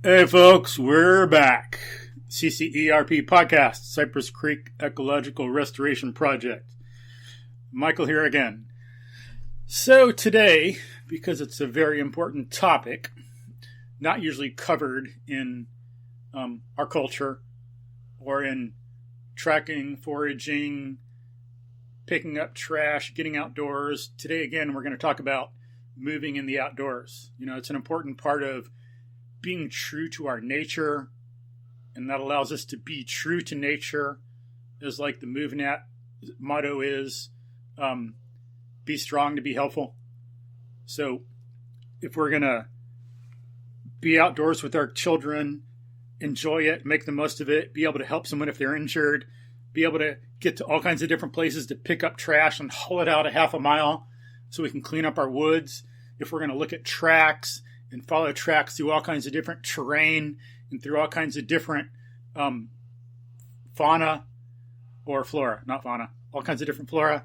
Hey folks, we're back. CCERP podcast, Cypress Creek Ecological Restoration Project. Michael here again. So today, because it's a very important topic, not usually covered in our culture or in tracking, foraging, picking up trash, getting outdoors. Today again, we're going to talk about moving in the outdoors. You know, it's an important part of being true to our nature, and that allows us to be true to nature, as like the MovNat motto is, be strong to be helpful. So if we're going to be outdoors with our children, enjoy it, make the most of it, be able to help someone if they're injured, be able to get to all kinds of different places to pick up trash and haul it out a half a mile so we can clean up our woods. If we're going to look at tracks and follow tracks through all kinds of different terrain and through all kinds of different fauna or flora, not fauna, all kinds of different flora.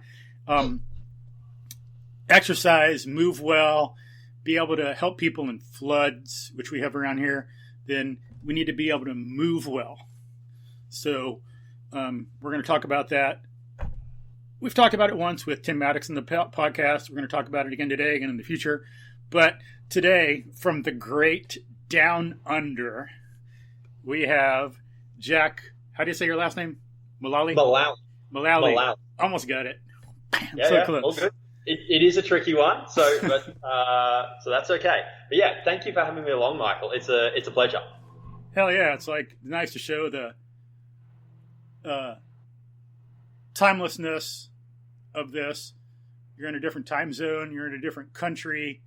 Exercise, move well, be able to help people in floods, which we have around here, then we need to be able to move well. So we're going to talk about that. We've talked about it once with thematics in the podcast. We're going to talk about it again today, again in the future. But today, from the great down under, we have Jack. How do you say your last name? Mullaly? Mullaly. Almost got it. Bam, so close. All good. It is a tricky one, so that's okay. But yeah, thank you for having me along, Michael. It's a pleasure. Hell yeah! It's like nice to show the timelessness of this. You're in a different time zone. You're in a different country.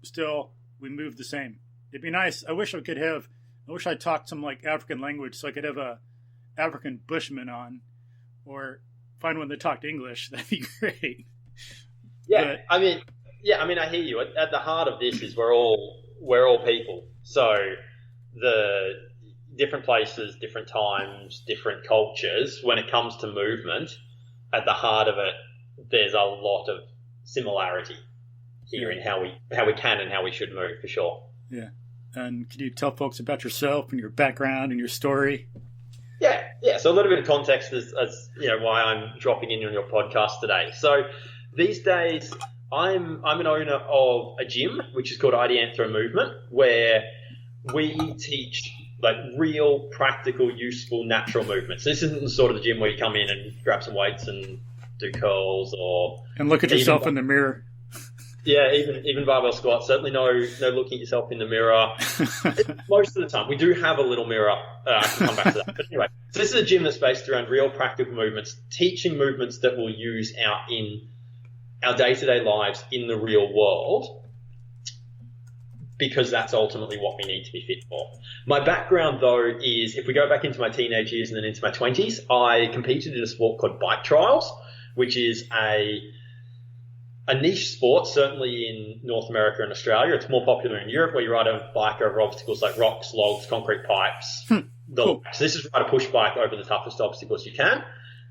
Still, we move the same. It'd be nice. I wish I talked some like African language so I could have a African bushman on, or find one that talked English. That'd be great. Yeah, I mean, I hear you. At the heart of this is we're all people. So the different places, different times, different cultures. When it comes to movement, at the heart of it, there's a lot of similarity here in how we can and how we should move, for sure. Yeah. And can you tell folks about yourself and your background and your story? Yeah. So a little bit of context as you know why I'm dropping in on your podcast today. So these days I'm an owner of a gym which is called Ideanthro Movement, where we teach like real, practical, useful, natural movements. This isn't the sort of the gym where you come in and grab some weights and do curls and look at yourself in the mirror. Yeah, even barbell squats. Certainly no looking at yourself in the mirror. Most of the time. We do have a little mirror. I can come back to that. But anyway, so this is a gym that's based around real practical movements, teaching movements that we'll use in our day-to-day lives in the real world, because that's ultimately what we need to be fit for. My background, though, is if we go back into my teenage years and then into my 20s, I competed in a sport called biketrials, which is a niche sport, certainly in North America and Australia. It's more popular in Europe, where you ride a bike over obstacles like rocks, logs, concrete pipes. Cool. So this is ride a push bike over the toughest obstacles you can.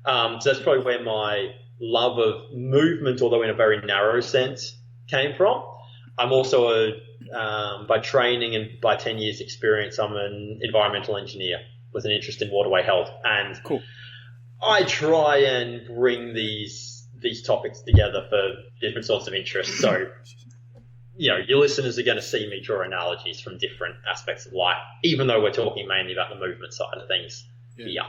So that's probably where my love of movement, although in a very narrow sense, came from. I'm also by training and by 10 years experience, I'm an environmental engineer with an interest in waterway health. And cool. I try and bring these topics together for different sorts of interests. So, you know, your listeners are going to see me draw analogies from different aspects of life, even though we're talking mainly about the movement side of things here.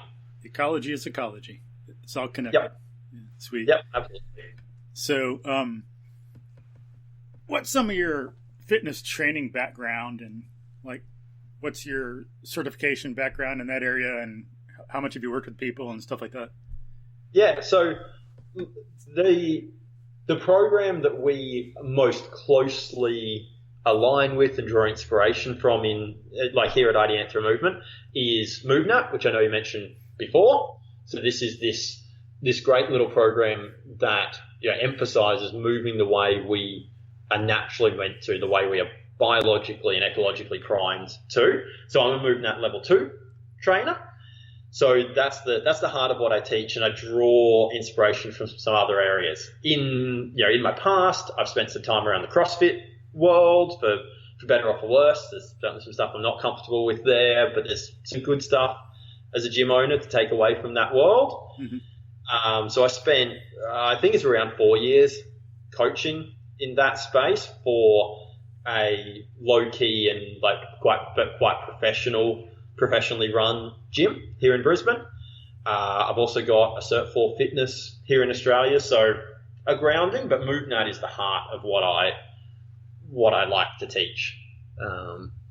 Ecology is ecology. It's all connected. Yep. Yeah, sweet. Yep, absolutely. So, what's some of your fitness training background, and like, what's your certification background in that area, and how much have you worked with people and stuff like that? Yeah, so the program that we most closely align with and draw inspiration from in like here at Ideanthro Movement is MovNat, which I know you mentioned before. So this is this great little program that emphasizes moving the way we are naturally meant to, the way we are biologically and ecologically primed to. So I'm a MovNat level 2 trainer. So that's the heart of what I teach, and I draw inspiration from some other areas. In my past, I've spent some time around the CrossFit world for for better or for worse. There's certainly some stuff I'm not comfortable with there, but there's some good stuff as a gym owner to take away from that world. Mm-hmm. So I spent, I think it's around 4 years coaching in that space for a low-key and like quite professionally run gym here in Brisbane. I've also got a Cert 4 fitness here in Australia, so a grounding, but MovNat is the heart of what I like to teach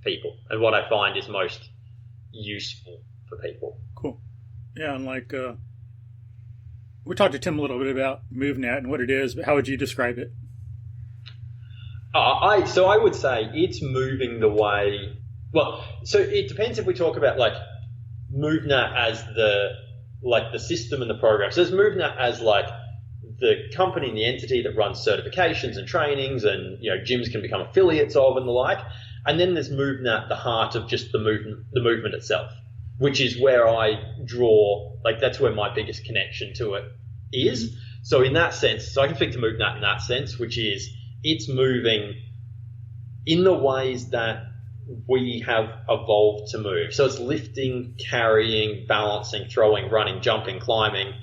people and what I find is most useful for people. Cool. Yeah, and like we talked to Tim a little bit about MovNat and what it is, but how would you describe it? So I would say it's moving the way. Well, so it depends if we talk about like MovNat as the system and the program. So there's MovNat as like the company and the entity that runs certifications and trainings, and gyms can become affiliates of and the like. And then there's MovNat, the heart of just the movement itself, which is where I draw, like that's where my biggest connection to it is. So in that sense, so I can speak to MovNat in that sense, which is it's moving in the ways that we have evolved to move. So it's lifting, carrying, balancing, throwing, running, jumping, climbing,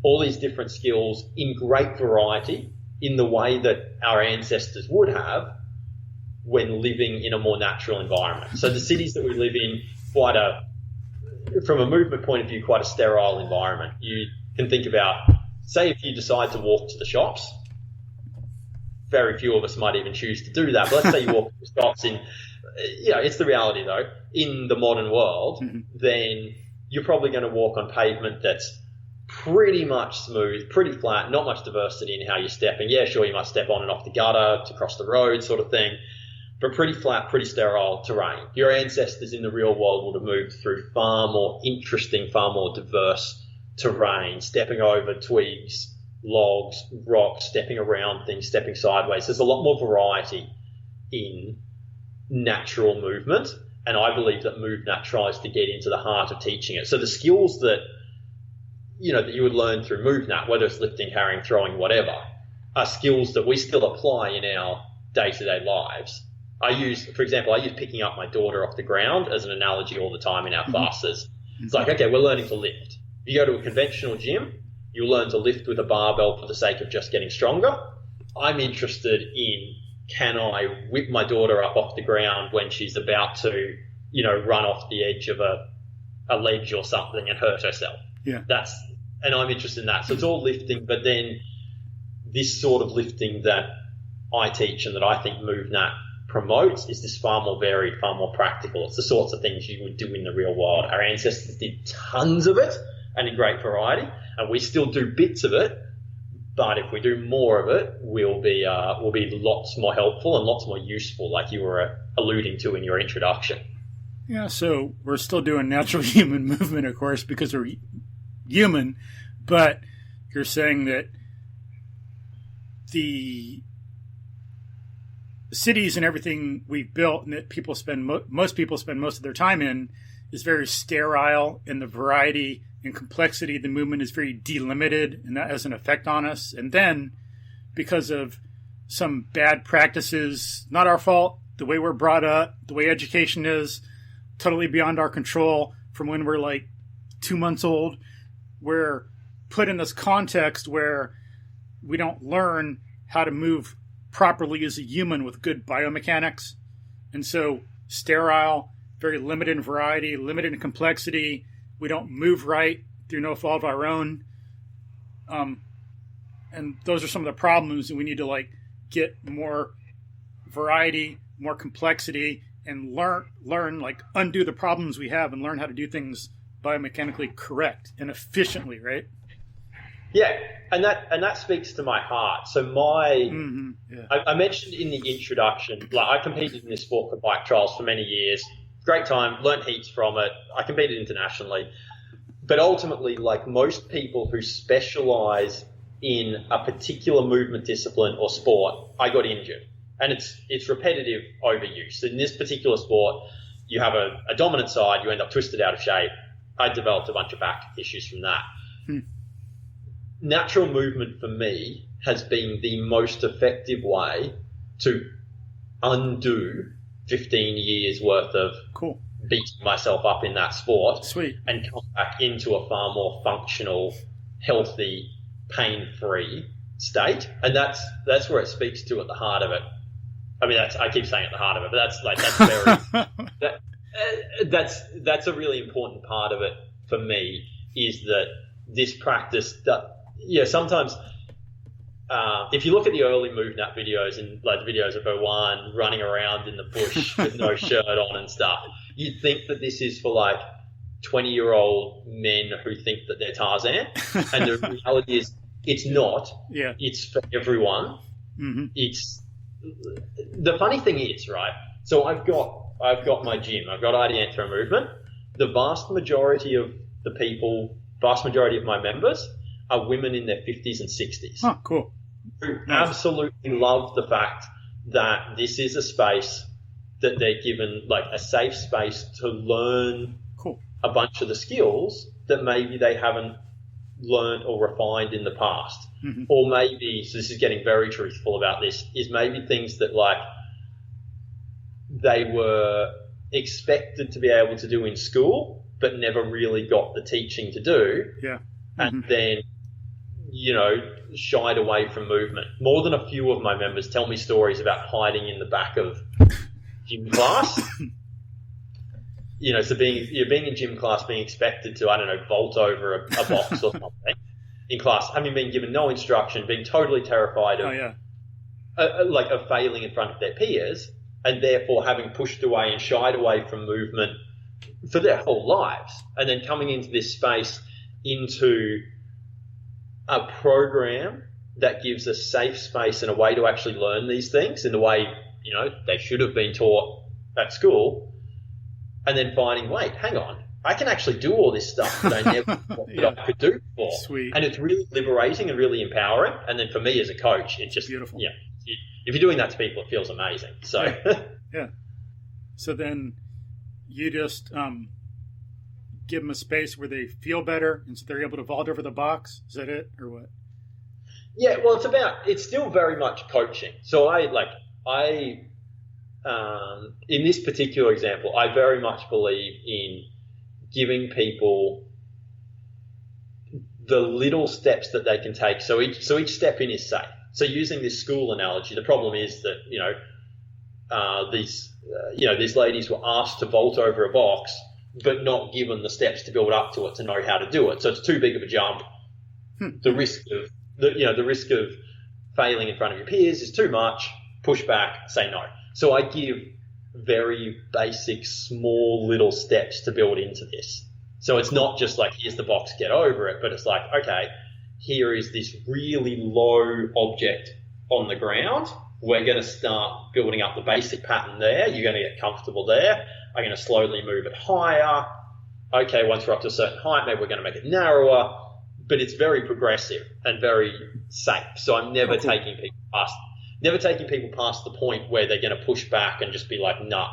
all these different skills in great variety in the way that our ancestors would have when living in a more natural environment. So the cities that we live in, from a movement point of view, quite a sterile environment. You can think about, say if you decide to walk to the shops, very few of us might even choose to do that, but let's say you walk to the shops in, it's the reality though, in the modern world, then you're probably going to walk on pavement that's pretty much smooth, pretty flat, not much diversity in how you're stepping. Yeah, sure, you might step on and off the gutter to cross the road sort of thing, but pretty flat, pretty sterile terrain. Your ancestors in the real world would have moved through far more interesting, far more diverse terrain, stepping over twigs, logs, rocks, stepping around things, stepping sideways. There's a lot more variety in natural movement, and I believe that MovNat tries to get into the heart of teaching it. So the skills that that you would learn through MovNat, whether it's lifting, carrying, throwing, whatever, are skills that we still apply in our day-to-day lives. I use picking up my daughter off the ground as an analogy all the time in our classes. It's like, okay, we're learning to lift. You go to a conventional gym, you'll learn to lift with a barbell for the sake of just getting stronger. I'm interested in, can I whip my daughter up off the ground when she's about to, run off the edge of a ledge or something and hurt herself? Yeah. And I'm interested in that. So it's all lifting, but then this sort of lifting that I teach and that I think MovNat promotes is this far more varied, far more practical. It's the sorts of things you would do in the real world. Our ancestors did tons of it and in great variety, and we still do bits of it. But if we do more of it, we'll be lots more helpful and lots more useful, like you were alluding to in your introduction. Yeah, so we're still doing natural human movement, of course, because we're human, but you're saying that the cities and everything we've built and that people most people spend most of their time in is very sterile, and the variety and complexity of the movement is very delimited, and that has an effect on us. And then because of some bad practices, not our fault, the way we're brought up, the way education is, totally beyond our control from when we're like 2 months old, we're put in this context where we don't learn how to move properly as a human with good biomechanics. And so sterile, very limited in variety, limited in complexity. We don't move right through no fault of our own. And those are some of the problems, and we need to get more variety, more complexity, and learn undo the problems we have and learn how to do things biomechanically correct and efficiently, right? Yeah, and that speaks to my heart. So I mentioned in the introduction, I competed in this sport for bike trials for many years. Great time, learned heaps from it. I competed internationally. But ultimately, like most people who specialize in a particular movement discipline or sport, I got injured. And it's repetitive overuse. In this particular sport, you have a dominant side, you end up twisted out of shape. I developed a bunch of back issues from that. Natural movement for me has been the most effective way to undo 15 years worth of cool beating myself up in that sport. Sweet. And come back into a far more functional, healthy, pain-free state. And that's where it speaks to at the heart of it. I mean, I keep saying at the heart of it, but that's a really important part of it for me, is that this practice sometimes if you look at the early MovNat videos and like the videos of Owan running around in the bush with no shirt on and stuff, you'd think that this is for like 20-year-old men who think that they're Tarzan, and the reality is it's not. Yeah. It's for everyone. Mm-hmm. It's the funny thing is, right? So I've got my gym. I've got Ideanthro Movement. The vast majority of my members are women in their 50s and 60s. Oh, cool. Who absolutely love the fact that this is a space that they're given, like a safe space to learn a bunch of the skills that maybe they haven't learned or refined in the past. Mm-hmm. Or maybe, so this is getting very truthful about this, is maybe things that like they were expected to be able to do in school, but never really got the teaching to do. Yeah. Mm-hmm. And then, shied away from movement. More than a few of my members tell me stories about hiding in the back of gym class. So being in gym class, being expected to, vault over a box or something in class, having been given no instruction, being totally terrified of, of failing in front of their peers, and therefore having pushed away and shied away from movement for their whole lives, and then coming into this space, into a program that gives a safe space and a way to actually learn these things in the way, they should have been taught at school, and then finding, wait, hang on, I can actually do all this stuff that I never thought I could do before. Sweet. And it's really liberating and really empowering. And then for me as a coach, it's just beautiful. Yeah. If you're doing that to people, it feels amazing. So yeah. So then you just give them a space where they feel better, and so they're able to vault over the box. Is that it, or what? Yeah, well, it's still very much coaching. So in this particular example, I very much believe in giving people the little steps that they can take. So each step in is safe. So using this school analogy, the problem is that, these ladies were asked to vault over a box, but not given the steps to build up to it to know how to do it. So it's too big of a jump. The risk of failing in front of your peers is too much. Push back, say no. So I give very basic, small little steps to build into this. So it's not just like, here's the box, get over it, but it's like, okay, here is this really low object on the ground. We're going to start building up the basic pattern there. You're going to get comfortable there. I'm going to slowly move it higher. Okay, once we're up to a certain height, maybe we're going to make it narrower, but it's very progressive and very safe. So I'm never taking people past the point where they're going to push back and just be like, nah,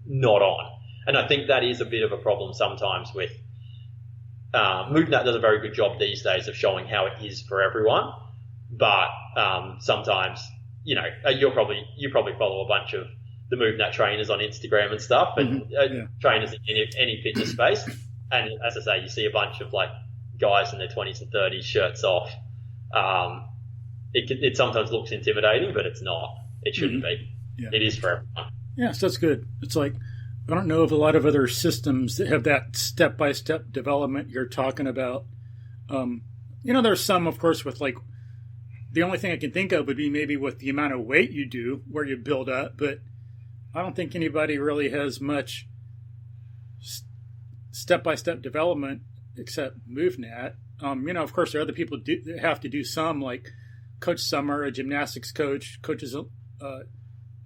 not on. And I think that is a bit of a problem sometimes with MovNat does a very good job these days of showing how it is for everyone. But sometimes, you probably follow a bunch of the MovNat trainers on Instagram and stuff, and trainers in any fitness space. And as I say, you see a bunch of like guys in their 20s and 30s, shirts off. It sometimes looks intimidating, but it's not. It shouldn't be. Yeah. It is for everyone. Yeah, so that's good. It's like, I don't know of a lot of other systems that have that step-by-step development you're talking about. There's some, of course, with like, the only thing I can think of would be maybe with the amount of weight you do, where you build up, but I don't think anybody really has much step-by-step development except MovNat. Of course, there are other people that have to do some, like Coach Summer, a gymnastics coach, coaches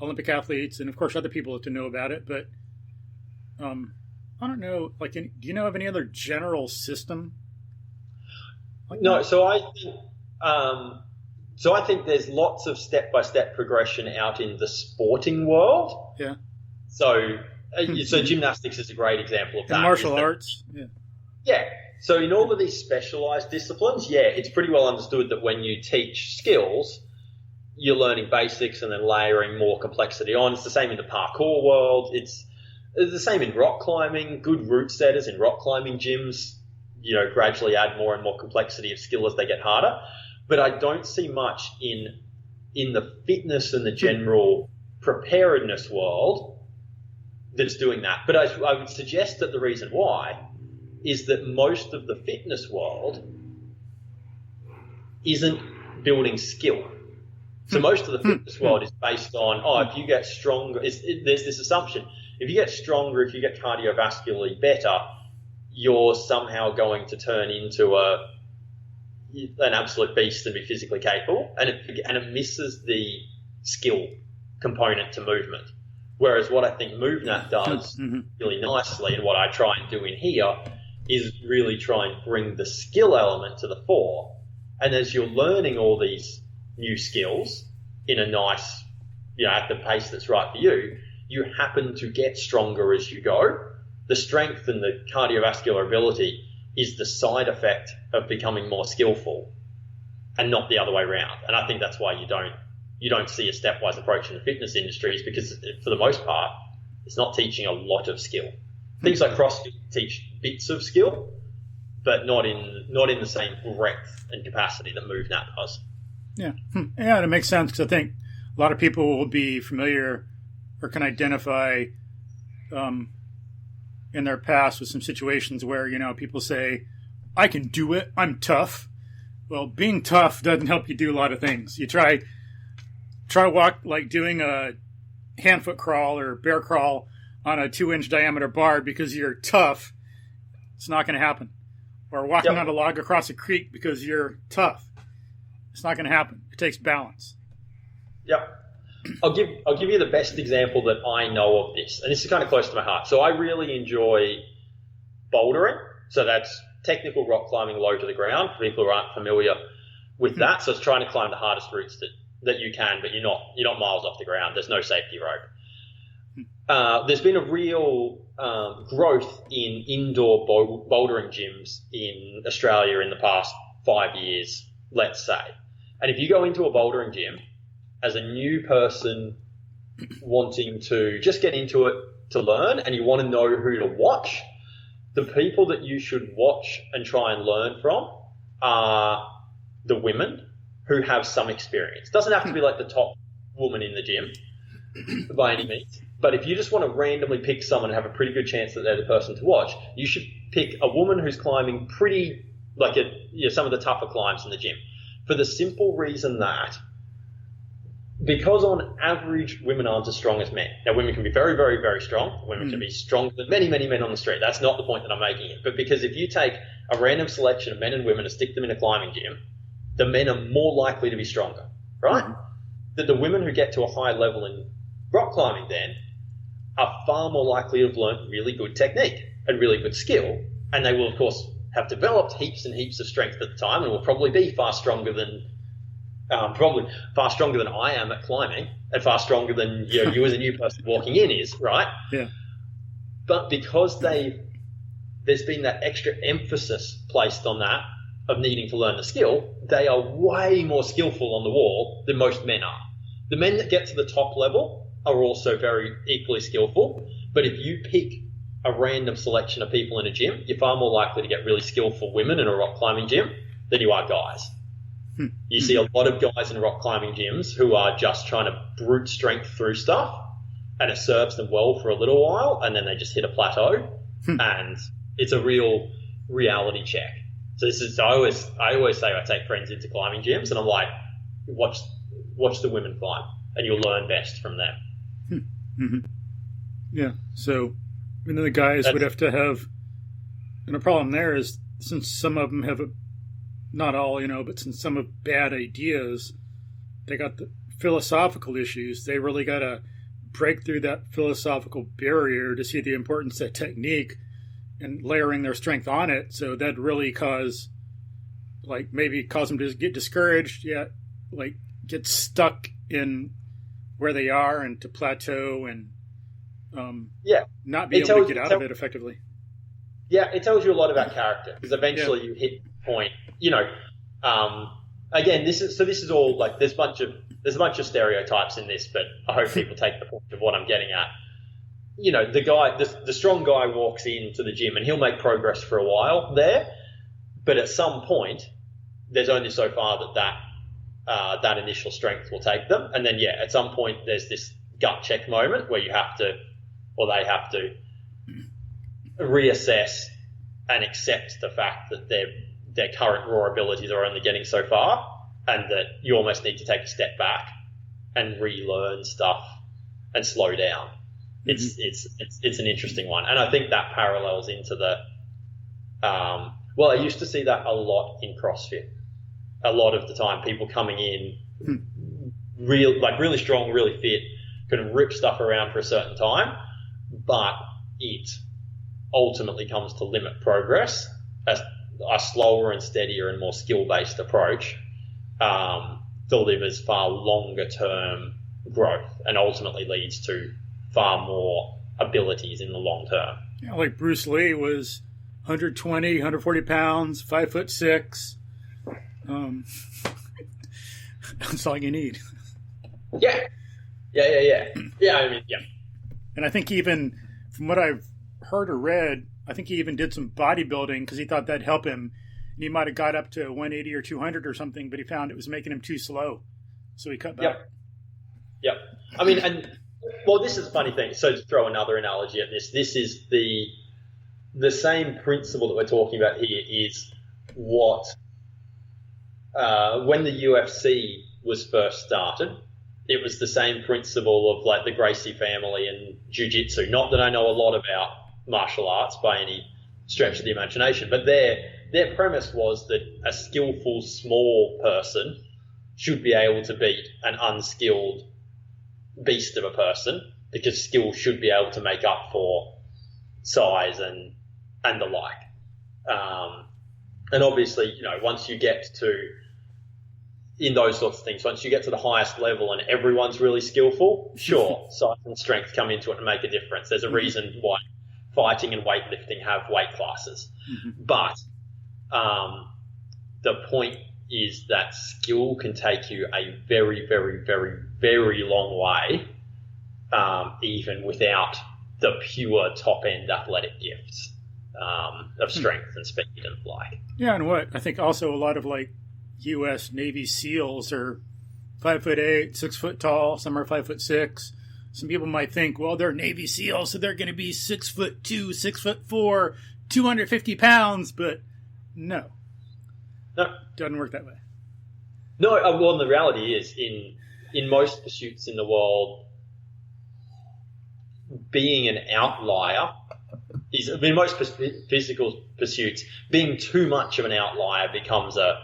Olympic athletes, and of course other people have to know about it. But I don't know. Like, do you know of any other general system? Like no. that? So I think there's lots of step-by-step progression out in the sporting world. Yeah. So gymnastics is a great example of that. And martial arts. Yeah. Yeah. So in all of these specialized disciplines, it's pretty well understood that when you teach skills, you're learning basics and then layering more complexity on. It's the same in the parkour world. It's the same in rock climbing. Good route setters in rock climbing gyms, gradually add more and more complexity of skill as they get harder. But I don't see much in the fitness and the general preparedness world that's doing that. But I would suggest that the reason why is that most of the fitness world isn't building skill. So most of the fitness world is based on, if you get stronger, there's this assumption, if you get stronger, if you get cardiovascularly better, you're somehow going to turn into an absolute beast and be physically capable, and it misses the skill component to movement. Whereas what I think MovNat does really nicely, and what I try and do in here, is really try and bring the skill element to the fore. And as you're learning all these new skills in a nice, at the pace that's right for you, you happen to get stronger as you go. The strength and the cardiovascular ability is the side effect of becoming more skillful, and not the other way around. And I think that's why you don't see a stepwise approach in the fitness industry, is because for the most part, it's not teaching a lot of skill. Things like CrossFit teach bits of skill, but not in the same breadth and capacity that MovNat does. Yeah, and it makes sense, because I think a lot of people will be familiar or can identify in their past with some situations where, people say, I can do it, I'm tough. Well, being tough doesn't help you do a lot of things. You try walk, like doing a hand-foot crawl or bear crawl on a 2-inch diameter bar because you're tough. It's not going to happen. Or walking on a log across a creek because you're tough. It's not going to happen. It takes balance. Yep. I'll give you the best example that I know of this, and this is kind of close to my heart. So I really enjoy bouldering. So that's technical rock climbing low to the ground, for people who aren't familiar with that. So it's trying to climb the hardest routes that you can, but you're not miles off the ground. There's no safety rope. There's been a real growth in indoor bouldering gyms in Australia in the past 5 years, let's say. And if you go into a bouldering gym as a new person wanting to just get into it to learn, and you want to know who to watch, the people that you should watch and try and learn from are the women who have some experience. Doesn't have to be like the top woman in the gym by any means. But if you just want to randomly pick someone and have a pretty good chance that they're the person to watch, you should pick a woman who's climbing pretty, like some of the tougher climbs in the gym. For the simple reason that, because on average, women aren't as strong as men. Now, women can be very, very, very strong. Women can be stronger than many, many men on the street. That's not the point that I'm making it. But because if you take a random selection of men and women and stick them in a climbing gym, the men are more likely to be stronger, right? That the women who get to a high level in rock climbing then are far more likely to have learned really good technique and really good skill. And they will, of course, have developed heaps and heaps of strength at the time, and will probably be far stronger than I am at climbing, and far stronger than you as a new person walking in is, right? Yeah. But because there's been that extra emphasis placed on that of needing to learn the skill, they are way more skillful on the wall than most men are. The men that get to the top level are also very equally skillful, but if you pick a random selection of people in a gym, you're far more likely to get really skillful women in a rock climbing gym than you are guys. You see a lot of guys in rock climbing gyms who are just trying to brute strength through stuff, and it serves them well for a little while, and then they just hit a plateau, and it's a real reality check. So I always say I take friends into climbing gyms, and I'm like, watch the women climb, and you'll learn best from them. Yeah. So, and then the guys would have to have, and the problem there is, since some of them have not all, but since some have bad ideas, they got the philosophical issues. They really got to break through that philosophical barrier to see the importance of technique and layering their strength on it. So that really cause them to get discouraged, get stuck in where they are and to plateau and not be able to get out of it effectively. Yeah, it tells you a lot about character, because eventually you hit the point. Again, this is all like there's a bunch of there's a bunch of stereotypes in this, but I hope people take the point of what I'm getting at. You know, the strong guy walks into the gym and he'll make progress for a while there, but at some point, there's only so far that initial strength will take them. And then, at some point, there's this gut check moment where they have to reassess and accept the fact that their current raw abilities are only getting so far, and that you almost need to take a step back and relearn stuff and slow down. It's an interesting one, and I think that parallels into the. I used to see that a lot in CrossFit. A lot of the time, people coming in, really strong, really fit, can rip stuff around for a certain time, but it ultimately comes to limit progress. A slower and steadier and more skill-based approach delivers far longer-term growth and ultimately leads to far more abilities in the long term. Yeah, like Bruce Lee was 120, 140 pounds, 5'6". That's all you need. Yeah. I mean, yeah. And I think even from what I've heard or read, I think he even did some bodybuilding because he thought that'd help him. And he might have got up to 180 or 200 or something, but he found it was making him too slow. So he cut back. Yep. I mean, this is a funny thing. So to throw another analogy at this is the same principle that we're talking about here is what, when the UFC was first started, it was the same principle of like the Gracie family and jiu-jitsu. Not that I know a lot about martial arts by any stretch of the imagination, but their premise was that a skillful small person should be able to beat an unskilled beast of a person, because skill should be able to make up for size and the like. And obviously, once you get to, in those sorts of things, once you get to the highest level and everyone's really skillful, sure, size and strength come into it and make a difference. There's a reason why fighting and weightlifting have weight classes. But the point is that skill can take you a very, very, very, very long way, even without the pure top-end athletic gifts of strength and speed and like. Yeah, and I think also a lot of like U.S. Navy SEALs are 5'8", 6 foot tall. Some are 5'6". Some people might think, well, they're Navy SEALs, so they're going to be 6'2", 6'4", 250 pounds. But no, doesn't work that way. No, well, the reality is in most pursuits in the world, being an outlier is, in most physical pursuits, being too much of an outlier becomes a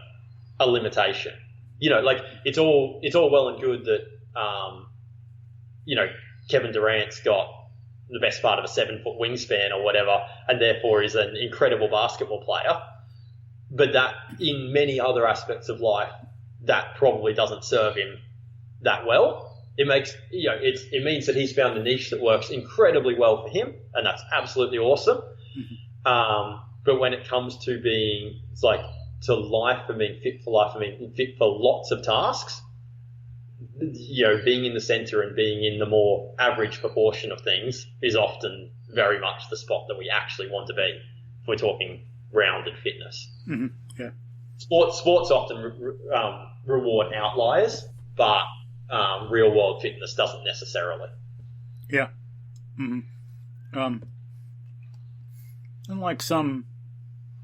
limitation. Like it's all well and good that, Kevin Durant's got the best part of a 7-foot wingspan or whatever, and therefore is an incredible basketball player. But that in many other aspects of life, that probably doesn't serve him that well. It makes, it means that he's found a niche that works incredibly well for him, and that's absolutely awesome. But when it comes to being, it's like, to life and being fit for life and being fit for lots of tasks, being in the center and being in the more average proportion of things is often very much the spot that we actually want to be if we're talking rounded fitness. Yeah. Sports often reward outliers, but real world fitness doesn't necessarily. Yeah. Unlike some,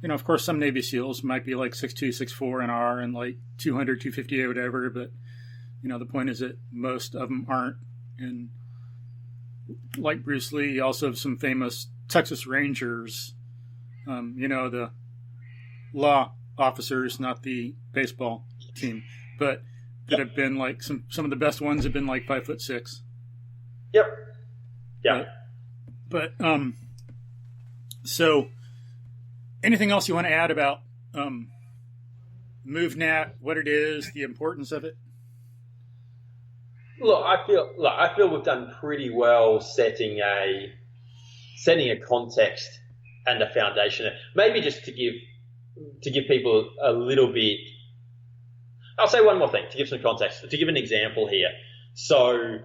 of course, some Navy SEALs might be like 6'2", 6'4" and are and like 200, 250 or whatever, but the point is that most of them aren't. And like Bruce Lee, you also have some famous Texas Rangers, the law officers, not the baseball team, but that have been like some of the best ones have been like 5'6". Yep. Yeah. But so anything else you want to add about MovNat, what it is, the importance of it? Look, I feel we've done pretty well setting a context and a foundation. Maybe just to give people a little bit. I'll say one more thing to give some context, to give an example here. So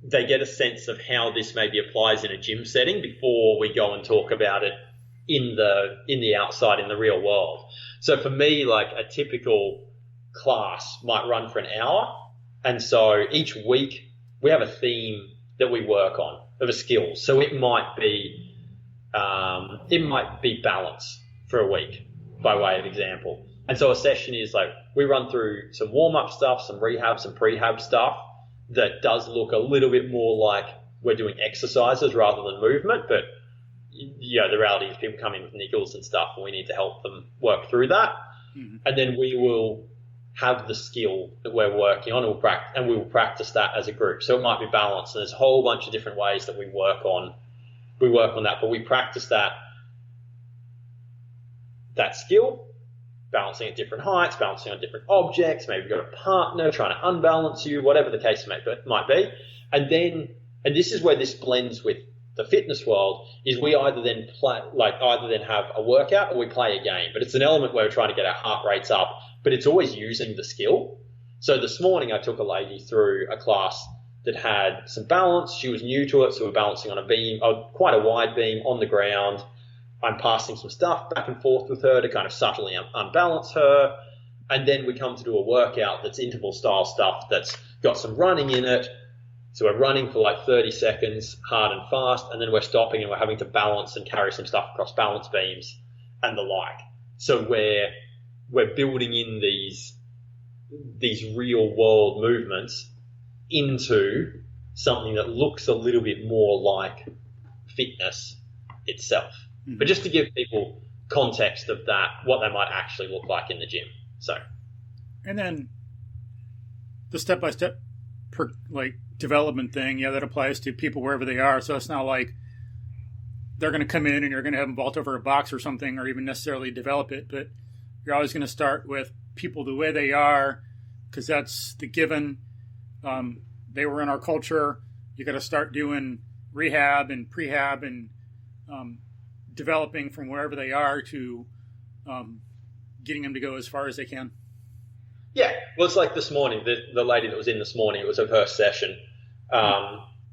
they get a sense of how this maybe applies in a gym setting before we go and talk about it in the outside, in the real world. So for me, like a typical class might run for an hour. And so each week we have a theme that we work on of a skill. So it might be balance for a week, by way of example. And so a session is like we run through some warm-up stuff, some rehab, some prehab stuff that does look a little bit more like we're doing exercises rather than movement. But the reality is people come in with niggles and stuff, and we need to help them work through that. Mm-hmm. And then we will have the skill that we're working on, and we will practice that as a group. So it might be balance, and there's a whole bunch of different ways that we work on that, but we practice that skill, balancing at different heights, balancing on different objects. Maybe you've got a partner trying to unbalance you, whatever the case might be. And this is where this blends with the fitness world, is we either then have a workout or we play a game. But it's an element where we're trying to get our heart rates up, but it's always using the skill. So this morning I took a lady through a class that had some balance. She was new to it, so we're balancing on a beam, quite a wide beam on the ground. I'm passing some stuff back and forth with her to kind of subtly unbalance her. And then we come to do a workout that's interval style stuff that's got some running in it. So we're running for like 30 seconds, hard and fast, and then we're stopping and we're having to balance and carry some stuff across balance beams and the like. So we're building in these real world movements into something that looks a little bit more like fitness itself. Mm-hmm. But just to give people context of that, what they might actually look like in the gym. So, and then the step-by-step development thing, that applies to people wherever they are. So it's not like they're going to come in and you're going to have them vault over a box or something, or even necessarily develop it. But you're always going to start with people the way they are, because that's the given. They were in our culture. You got to start doing rehab and prehab and developing from wherever they are to getting them to go as far as they can. Yeah, well, it's like this morning, the lady that was in this morning, it was her first session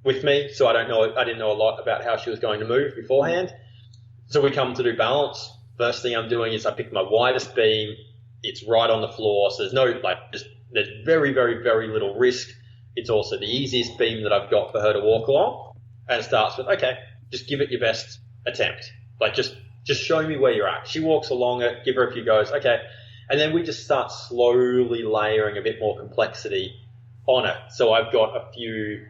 with me, so I didn't know a lot about how she was going to move beforehand. So we come to do balance. First thing I'm doing is I pick my widest beam. It's right on the floor, so there's very, very, very little risk. It's also the easiest beam that I've got for her to walk along. And it starts with, okay, just give it your best attempt. Just show me where you're at. She walks along it, give her a few goes, okay. And then we just start slowly layering a bit more complexity on it. So I've got a few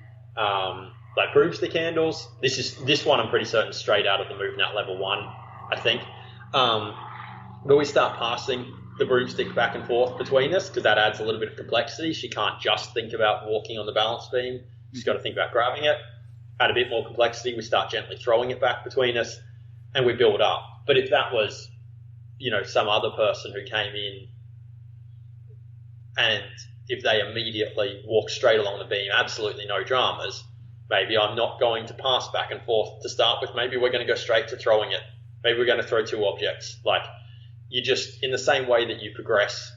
broomstick handles. This one I'm pretty certain straight out of the MovNat level 1, I think. But we start passing the broomstick back and forth between us because that adds a little bit of complexity. She can't just think about walking on the balance beam. She's got to think about grabbing it. Add a bit more complexity. We start gently throwing it back between us and we build up. But if that was some other person who came in and if they immediately walk straight along the beam, absolutely no dramas, maybe I'm not going to pass back and forth to start with. Maybe we're going to go straight to throwing it. Maybe we're going to throw two objects. You just, in the same way that you progress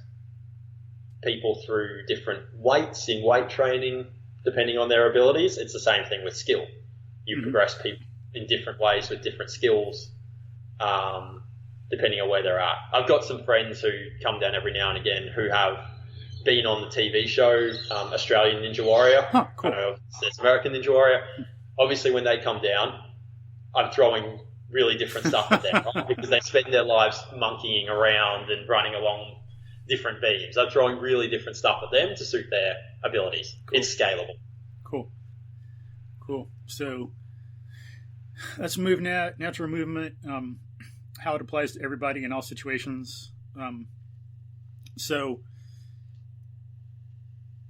people through different weights in weight training, depending on their abilities, it's the same thing with skill. You progress people in different ways with different skills, depending on where they're at. I've got some friends who come down every now and again who have been on the TV show, Australian Ninja Warrior. Oh, cool. There's American Ninja Warrior. Obviously, when they come down, I'm throwing really different stuff at them, right? Because they spend their lives monkeying around and running along different beams. I'm throwing really different stuff at them to suit their abilities. Cool. It's scalable. Cool. So that's MovNat, natural movement, how it applies to everybody in all situations.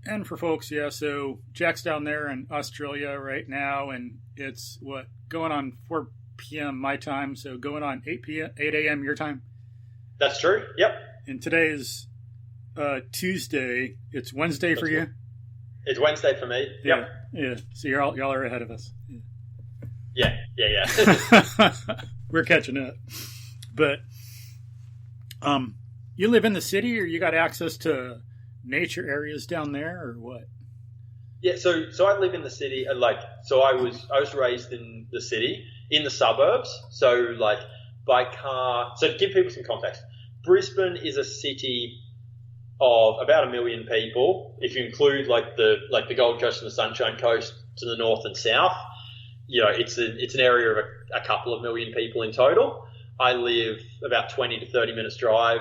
And for folks, so Jack's down there in Australia right now, and it's going on 4 p.m. my time, so going on 8 a.m. your time. That's true. Yep. And today is Tuesday. It's Wednesday for you. It's Wednesday for me. Yep. Yeah. So y'all are ahead of us. Yeah. We're catching up. But you live in the city, or you got access to nature areas down there, or what? Yeah, so I live in the city, so I was raised in the city, in the suburbs. So like by car. So to give people some context, Brisbane is a city of about 1 million people. If you include like the Gold Coast and the Sunshine Coast to the north and south, it's an area of a couple of million people in total. I live about 20 to 30 minutes drive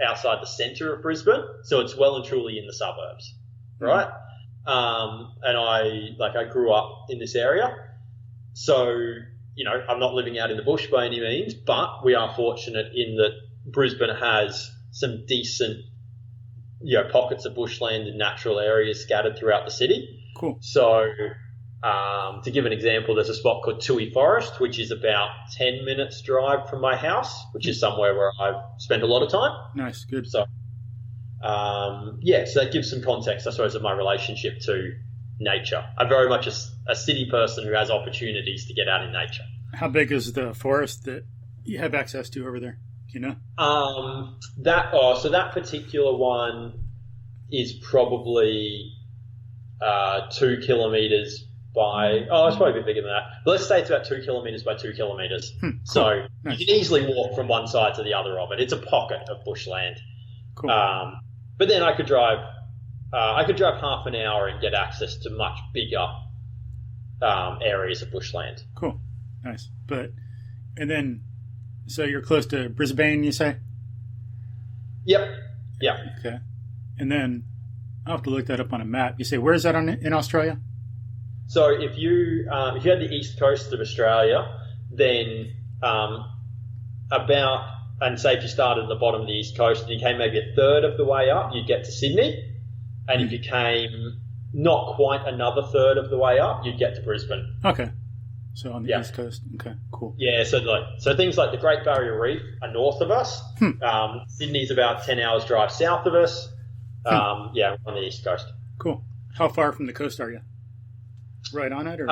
outside the centre of Brisbane, so it's well and truly in the suburbs, right? And I grew up in this area, so I'm not living out in the bush by any means, but we are fortunate in that Brisbane has some decent pockets of bushland and natural areas scattered throughout the city. Cool. So to give an example, there's a spot called Toohey Forest, which is about 10 minutes drive from my house, which is somewhere where I've spent a lot of time. Nice, good. So so that gives some context, I suppose, of my relationship to nature. I'm very much a city person who has opportunities to get out in nature. How big is the forest that you have access to over there? Do you know? So that particular one is probably 2 kilometers by. It's probably a bit bigger than that. But let's say it's about 2 kilometers by 2 kilometers. Cool. So Nice. you can easily walk from one side to the other of it. It's a pocket of bushland. Cool. But then I could drive half an hour and get access to much bigger areas of bushland. Cool. Nice. So you're close to Brisbane, you say? Yep. Yeah. Okay. And then I'll have to look that up on a map. You say, where is that in Australia? So if you had the east coast of Australia, then say if you started at the bottom of the east coast and you came maybe a third of the way up, you'd get to Sydney. And if you came not quite another third of the way up, you'd get to Brisbane. Okay. So on the east coast. Okay, cool. Yeah, so things like the Great Barrier Reef are north of us. Sydney's about 10 hours drive south of us. On the east coast. Cool. How far from the coast are you? Right on it? Or?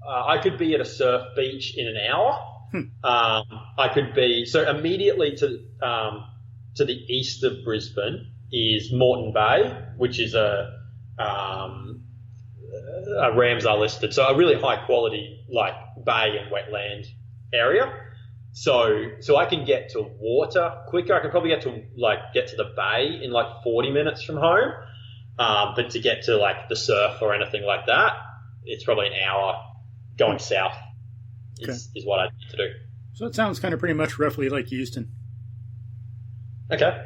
I could be at a surf beach in an hour. I could be immediately to the east of Brisbane is Moreton Bay, which is a Ramsar listed, so a really high quality like bay and wetland area. So I can get to water quicker. I can probably get to the bay in like 40 minutes from home. But to get to like the surf or anything like that, it's probably an hour going south is what I need to do. So it sounds kind of pretty much roughly like Houston. Okay.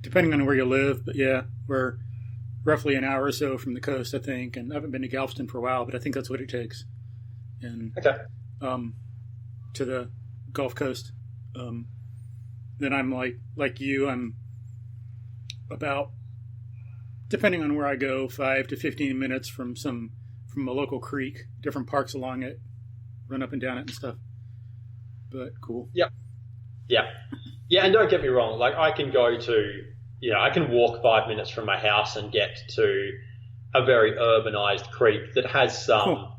Depending on where you live, but yeah, we're roughly an hour or so from the coast, I think. And I haven't been to Galveston for a while, but I think that's what it takes. And to the Gulf Coast. Then I'm like you, I'm about, depending on where I go, 5 to 15 minutes from a local creek, different parks along it, run up and down it and stuff. But cool. Yep. Yeah. Yeah, and don't get me wrong, like I can go to, I can walk 5 minutes from my house and get to a very urbanized creek that has some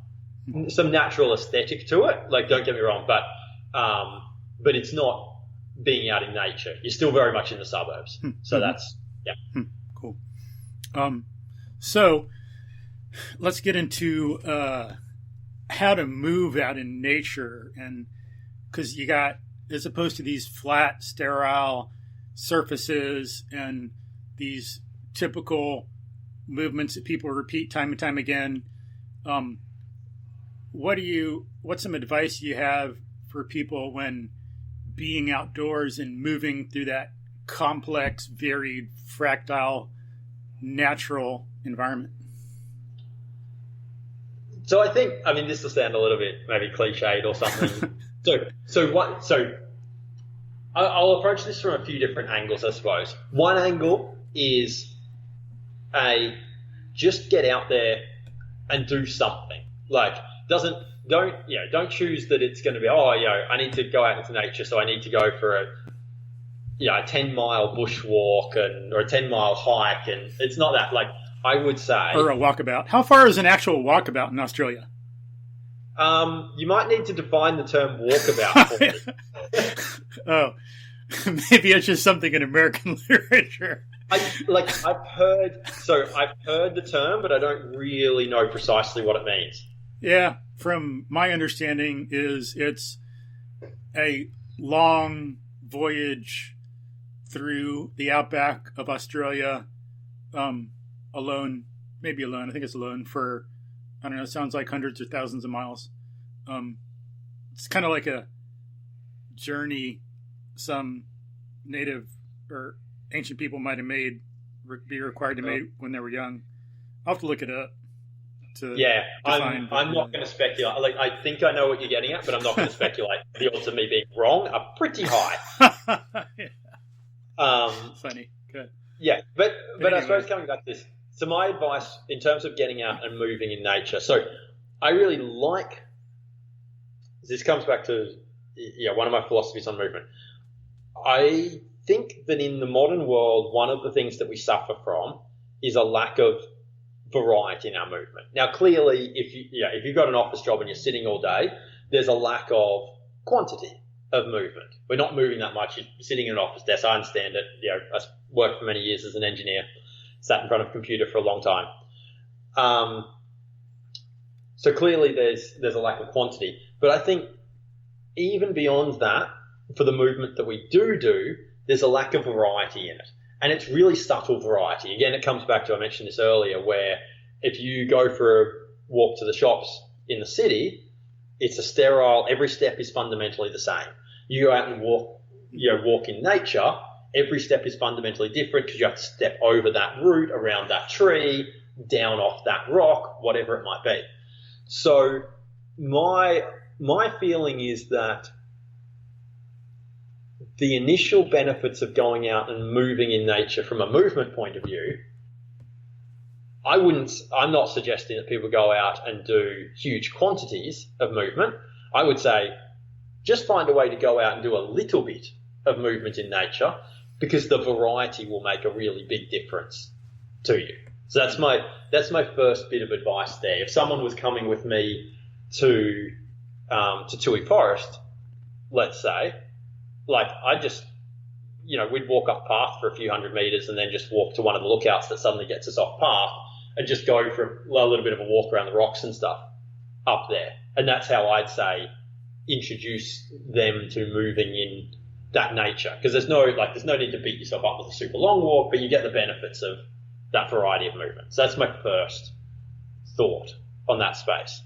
natural aesthetic to it. Like, don't get me wrong, but it's not being out in nature. You're still very much in the suburbs. So that's, Cool. So let's get into how to move out in nature, and because you got, as opposed to these flat, sterile surfaces and these typical movements that people repeat time and time again, what's some advice you have for people when being outdoors and moving through that complex, varied, fractile, natural environment? So I think, this will sound a little bit maybe cliched or something. I'll approach this from a few different angles, I suppose. One angle is just get out there and do something. Like, don't choose that it's going to be, I need to go out into nature, so I need to go for a 10-mile bushwalk or a 10-mile hike, and it's not that. Like, I would say, or a walkabout. How far is an actual walkabout in Australia? You might need to define the term walkabout for me. Maybe it's just something in American literature. I've heard the term, but I don't really know precisely what it means. Yeah, from my understanding is it's a long voyage through the outback of Australia, alone, maybe alone. I think it's alone for, I don't know, it sounds like hundreds or thousands of miles. It's kind of like a journey some native or ancient people might have be required to make when they were young. I'll have to look it up. I'm not going to speculate. Like, I think I know what you're getting at, but I'm not going to speculate. The odds of me being wrong are pretty high. Funny. Good. Yeah, but anyway. I suppose coming back to this, so my advice in terms of getting out and moving in nature. So I really like. This comes back to one of my philosophies on movement. I think that in the modern world, one of the things that we suffer from is a lack of variety in our movement. Now, clearly, if you've got an office job and you're sitting all day, there's a lack of quantity of movement. We're not moving that much. You're sitting in an office desk. I understand it. I worked for many years as an engineer, sat in front of a computer for a long time. So clearly, there's a lack of quantity. But I think even beyond that, for the movement that we do, there's a lack of variety in it. And it's really subtle variety. Again, it comes back to, I mentioned this earlier, where if you go for a walk to the shops in the city, it's a sterile, every step is fundamentally the same. You go out and walk in nature, every step is fundamentally different because you have to step over that root, around that tree, down off that rock, whatever it might be. So my feeling is that the initial benefits of going out and moving in nature from a movement point of view, I'm not suggesting that people go out and do huge quantities of movement. I would say just find a way to go out and do a little bit of movement in nature, because the variety will make a really big difference to you. So that's my first bit of advice there. If someone was coming with me to Tui Forest, let's say, like I just, we'd walk up path for a few hundred meters and then just walk to one of the lookouts that suddenly gets us off path and just go for a little bit of a walk around the rocks and stuff up there. And that's how I'd say introduce them to moving in that nature. Because there's no need to beat yourself up with a super long walk, but you get the benefits of that variety of movement. So that's my first thought on that space.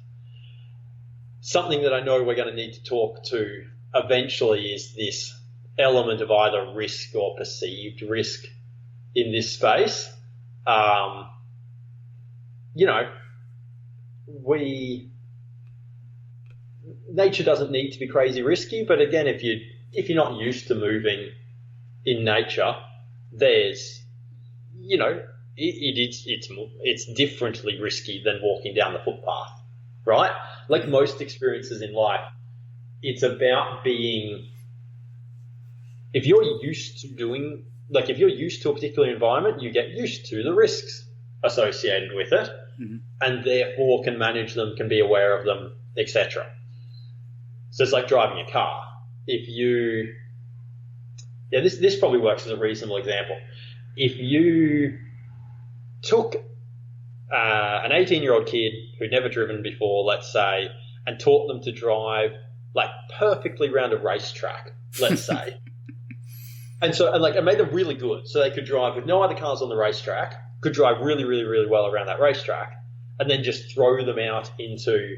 Something that I know we're going to need to talk to eventually is this element of either risk or perceived risk in this space. Nature doesn't need to be crazy risky, but again, if you're not used to moving in nature, there's, it's differently risky than walking down the footpath, right? Like most experiences in life, it's about being, if you're used to a particular environment, you get used to the risks associated with it, mm-hmm. and therefore can manage them, can be aware of them, etc. So it's like driving a car. This probably works as a reasonable example. If you took an 18-year-old kid who'd never driven before, let's say, and taught them to drive like perfectly around a racetrack, let's say, and made them really good, so they could drive with no other cars on the racetrack, could drive really, really, really well around that racetrack, and then just throw them out into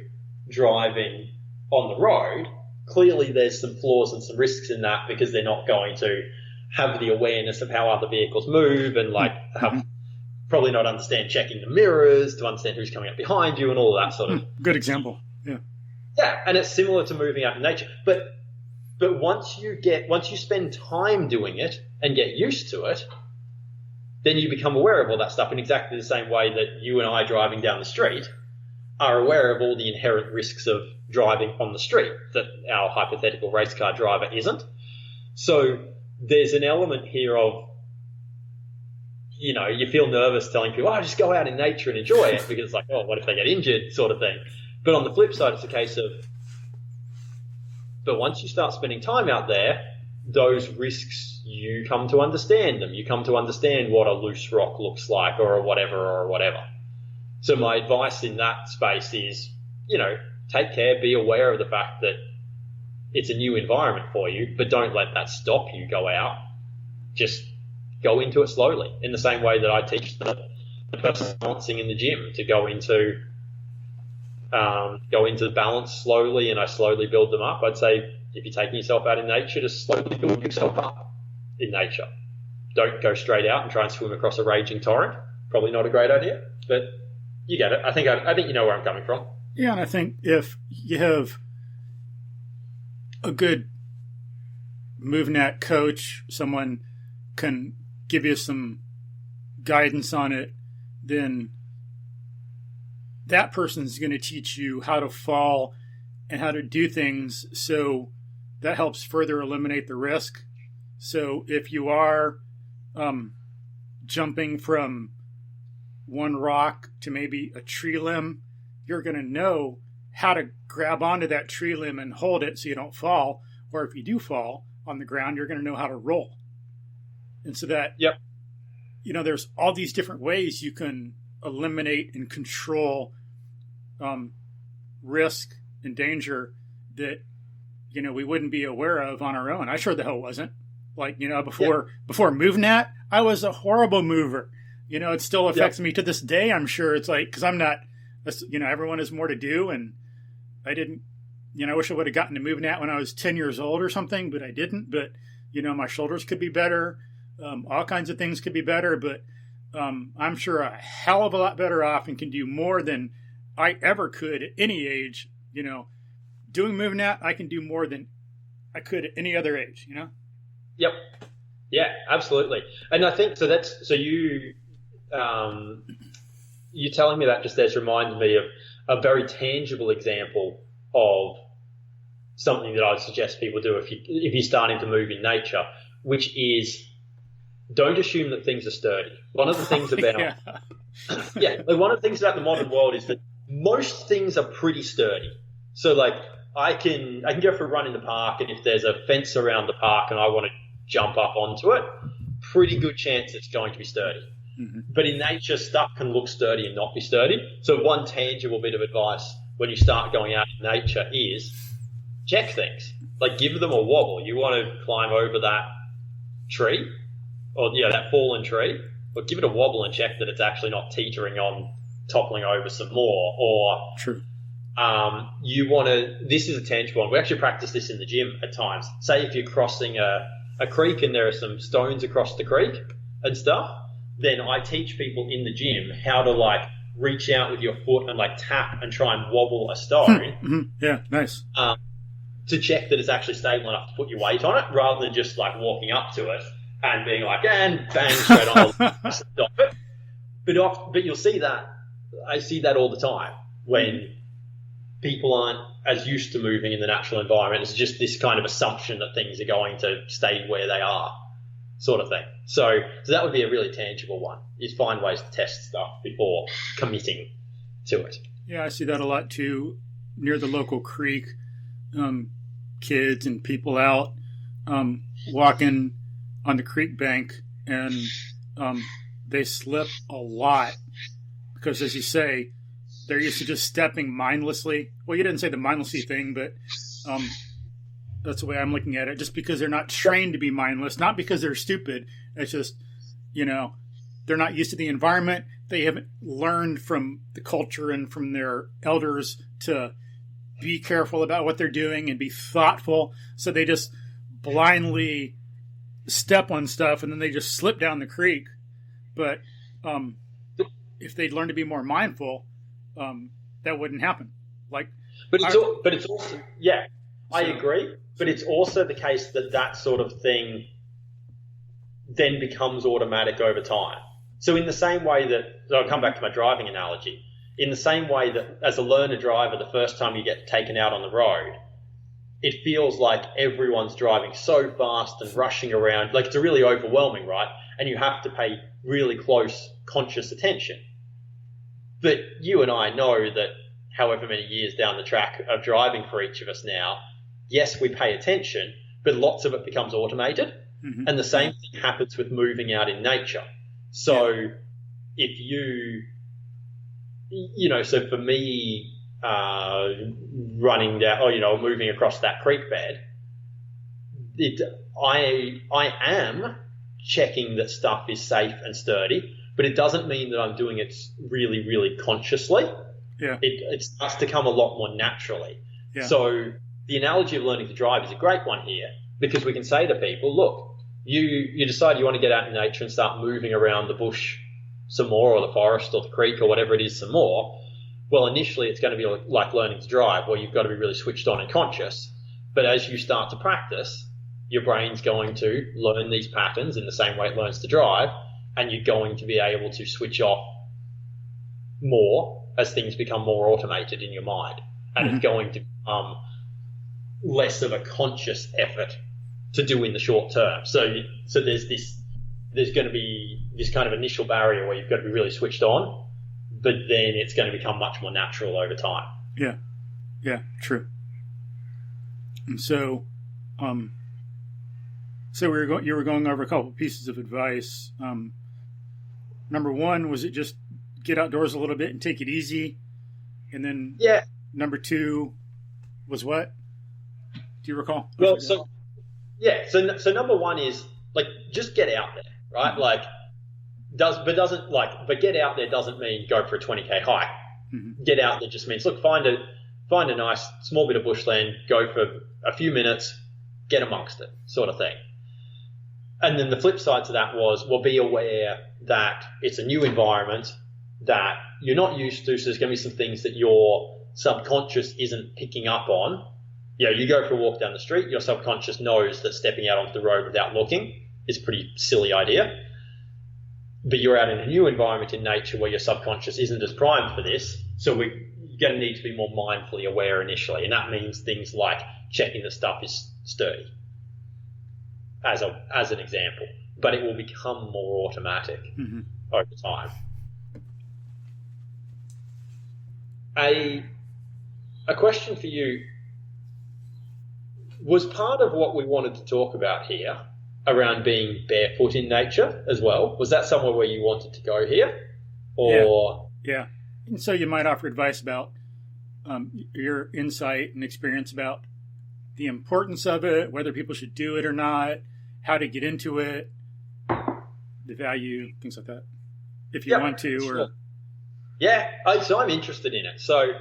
driving on the road. Clearly there's some flaws and some risks in that, because they're not going to have the awareness of how other vehicles move and probably not understand checking the mirrors to understand who's coming up behind you and all of that sort of. Good example. Yeah, and it's similar to moving out in nature. But once you spend time doing it and get used to it, then you become aware of all that stuff in exactly the same way that you and I driving down the street are aware of all the inherent risks of driving on the street that our hypothetical race car driver isn't. So there's an element here of, you feel nervous telling people, just go out in nature and enjoy it, because it's like, what if they get injured sort of thing. But on the flip side, it's a case of, but once you start spending time out there, those risks, you come to understand them. You come to understand what a loose rock looks like or whatever. So my advice in that space is, take care, be aware of the fact that it's a new environment for you, but don't let that stop you go out. Just go into it slowly, in the same way that I teach the person balancing in the gym to go into the balance slowly, and I slowly build them up. I'd say if you're taking yourself out in nature, just slowly build yourself up in nature. Don't go straight out and try and swim across a raging torrent. Probably not a great idea, but you get it. I think you know where I'm coming from. Yeah, and I think if you have a good MovNat coach, someone can give you some guidance on it, then that person's going to teach you how to fall and how to do things. So that helps further eliminate the risk. So if you are jumping from one rock to maybe a tree limb, you're going to know how to grab onto that tree limb and hold it so you don't fall. Or if you do fall on the ground, you're going to know how to roll. And so that, yep. There's all these different ways you can eliminate and control risk and danger that, we wouldn't be aware of on our own. I sure the hell wasn't. Like, before MovNat, I was a horrible mover. It still affects me to this day, I'm sure. It's like, because I'm not, everyone has more to do. And I didn't, I wish I would have gotten to MovNat when I was 10 years old or something, but I didn't. But, my shoulders could be better. All kinds of things could be better, but I'm sure a hell of a lot better off and can do more than I ever could at any age. Doing MovNat, I can do more than I could at any other age, Yep. Yeah, absolutely. And I think, so you telling me that just there's reminded me of a very tangible example of something that I would suggest people do if you're starting to move in nature, which is, don't assume that things are sturdy. One of the things about one of the things about the modern world is that most things are pretty sturdy. So like I can go for a run in the park, and if there's a fence around the park and I want to jump up onto it, pretty good chance it's going to be sturdy. Mm-hmm. But in nature, stuff can look sturdy and not be sturdy. So one tangible bit of advice when you start going out in nature is check things. Like give them a wobble. You want to climb over that tree, or that fallen tree, but give it a wobble and check that it's actually not teetering on toppling over some more. Or true. This is a tangible one. We actually practice this in the gym at times. Say if you're crossing a creek and there are some stones across the creek and stuff, then I teach people in the gym how to like reach out with your foot and like tap and try and wobble a stone. Mm-hmm. Yeah, nice. To check that it's actually stable enough to put your weight on it, rather than just like walking up to it and being like, and bang, straight on, stop it. But you'll see that, I see that all the time when people aren't as used to moving in the natural environment. It's just this kind of assumption that things are going to stay where they are, sort of thing. So that would be a really tangible one, is find ways to test stuff before committing to it. Yeah, I see that a lot too, near the local creek. Kids and people out walking on the creek bank, and they slip a lot because, as you say, they're used to just stepping mindlessly. Well, you didn't say the mindlessly thing, but that's the way I'm looking at it. Just because they're not trained to be mindless, not because they're stupid. It's just, they're not used to the environment. They haven't learned from the culture and from their elders to be careful about what they're doing and be thoughtful. So they just blindly step on stuff and then they just slip down the creek. But if they'd learn to be more mindful, that wouldn't happen. But it's also, yeah, I agree. But it's also the case that sort of thing then becomes automatic over time. So in the same way so I'll come back to my driving analogy. In the same way that as a learner driver, the first time you get taken out on the road, it feels like everyone's driving so fast and rushing around. Like it's really overwhelming, right? And you have to pay really close, conscious attention. But you and I know that however many years down the track of driving for each of us now, yes, we pay attention, but lots of it becomes automated. Mm-hmm. And the same thing happens with moving out in nature. So if so for me, running down, or moving across that creek bed, I am checking that stuff is safe and sturdy, but it doesn't mean that I'm doing it really, really consciously. Yeah. It starts to come a lot more naturally. Yeah. So the analogy of learning to drive is a great one here, because we can say to people, look, you decide you want to get out in nature and start moving around the bush some more, or the forest or the creek or whatever it is some more. Well, initially it's going to be like learning to drive, where you've got to be really switched on and conscious. But as you start to practice, your brain's going to learn these patterns in the same way it learns to drive, and you're going to be able to switch off more as things become more automated in your mind. And it's going to become less of a conscious effort to do in the short term. So there's going to be this kind of initial barrier where you've got to be really switched on, but then it's going to become much more natural over time. Yeah. Yeah, true. And so, you were going over a couple of pieces of advice. Number one, was it just get outdoors a little bit and take it easy? And then number two was what? Do you recall? Well, so number one is like just get out there, right? Mm-hmm. But get out there doesn't mean go for a 20K hike. Mm-hmm. Get out there just means look, find a nice small bit of bushland, go for a few minutes, get amongst it, sort of thing. And then the flip side to that was, well, be aware that it's a new environment that you're not used to, so there's going to be some things that your subconscious isn't picking up on. You go for a walk down the street, your subconscious knows that stepping out onto the road without looking is a pretty silly idea. But you're out in a new environment in nature where your subconscious isn't as primed for this, so we're going to need to be more mindfully aware initially. And that means things like checking that stuff is sturdy, as an example. But it will become more automatic over time. A question for you. Was part of what we wanted to talk about here around being barefoot in nature as well? Was that somewhere where you wanted to go here? Or Yeah. And so you might offer advice about your insight and experience about the importance of it, whether people should do it or not, how to get into it, the value, things like that, if you want to. Sure. Or so I'm interested in it. So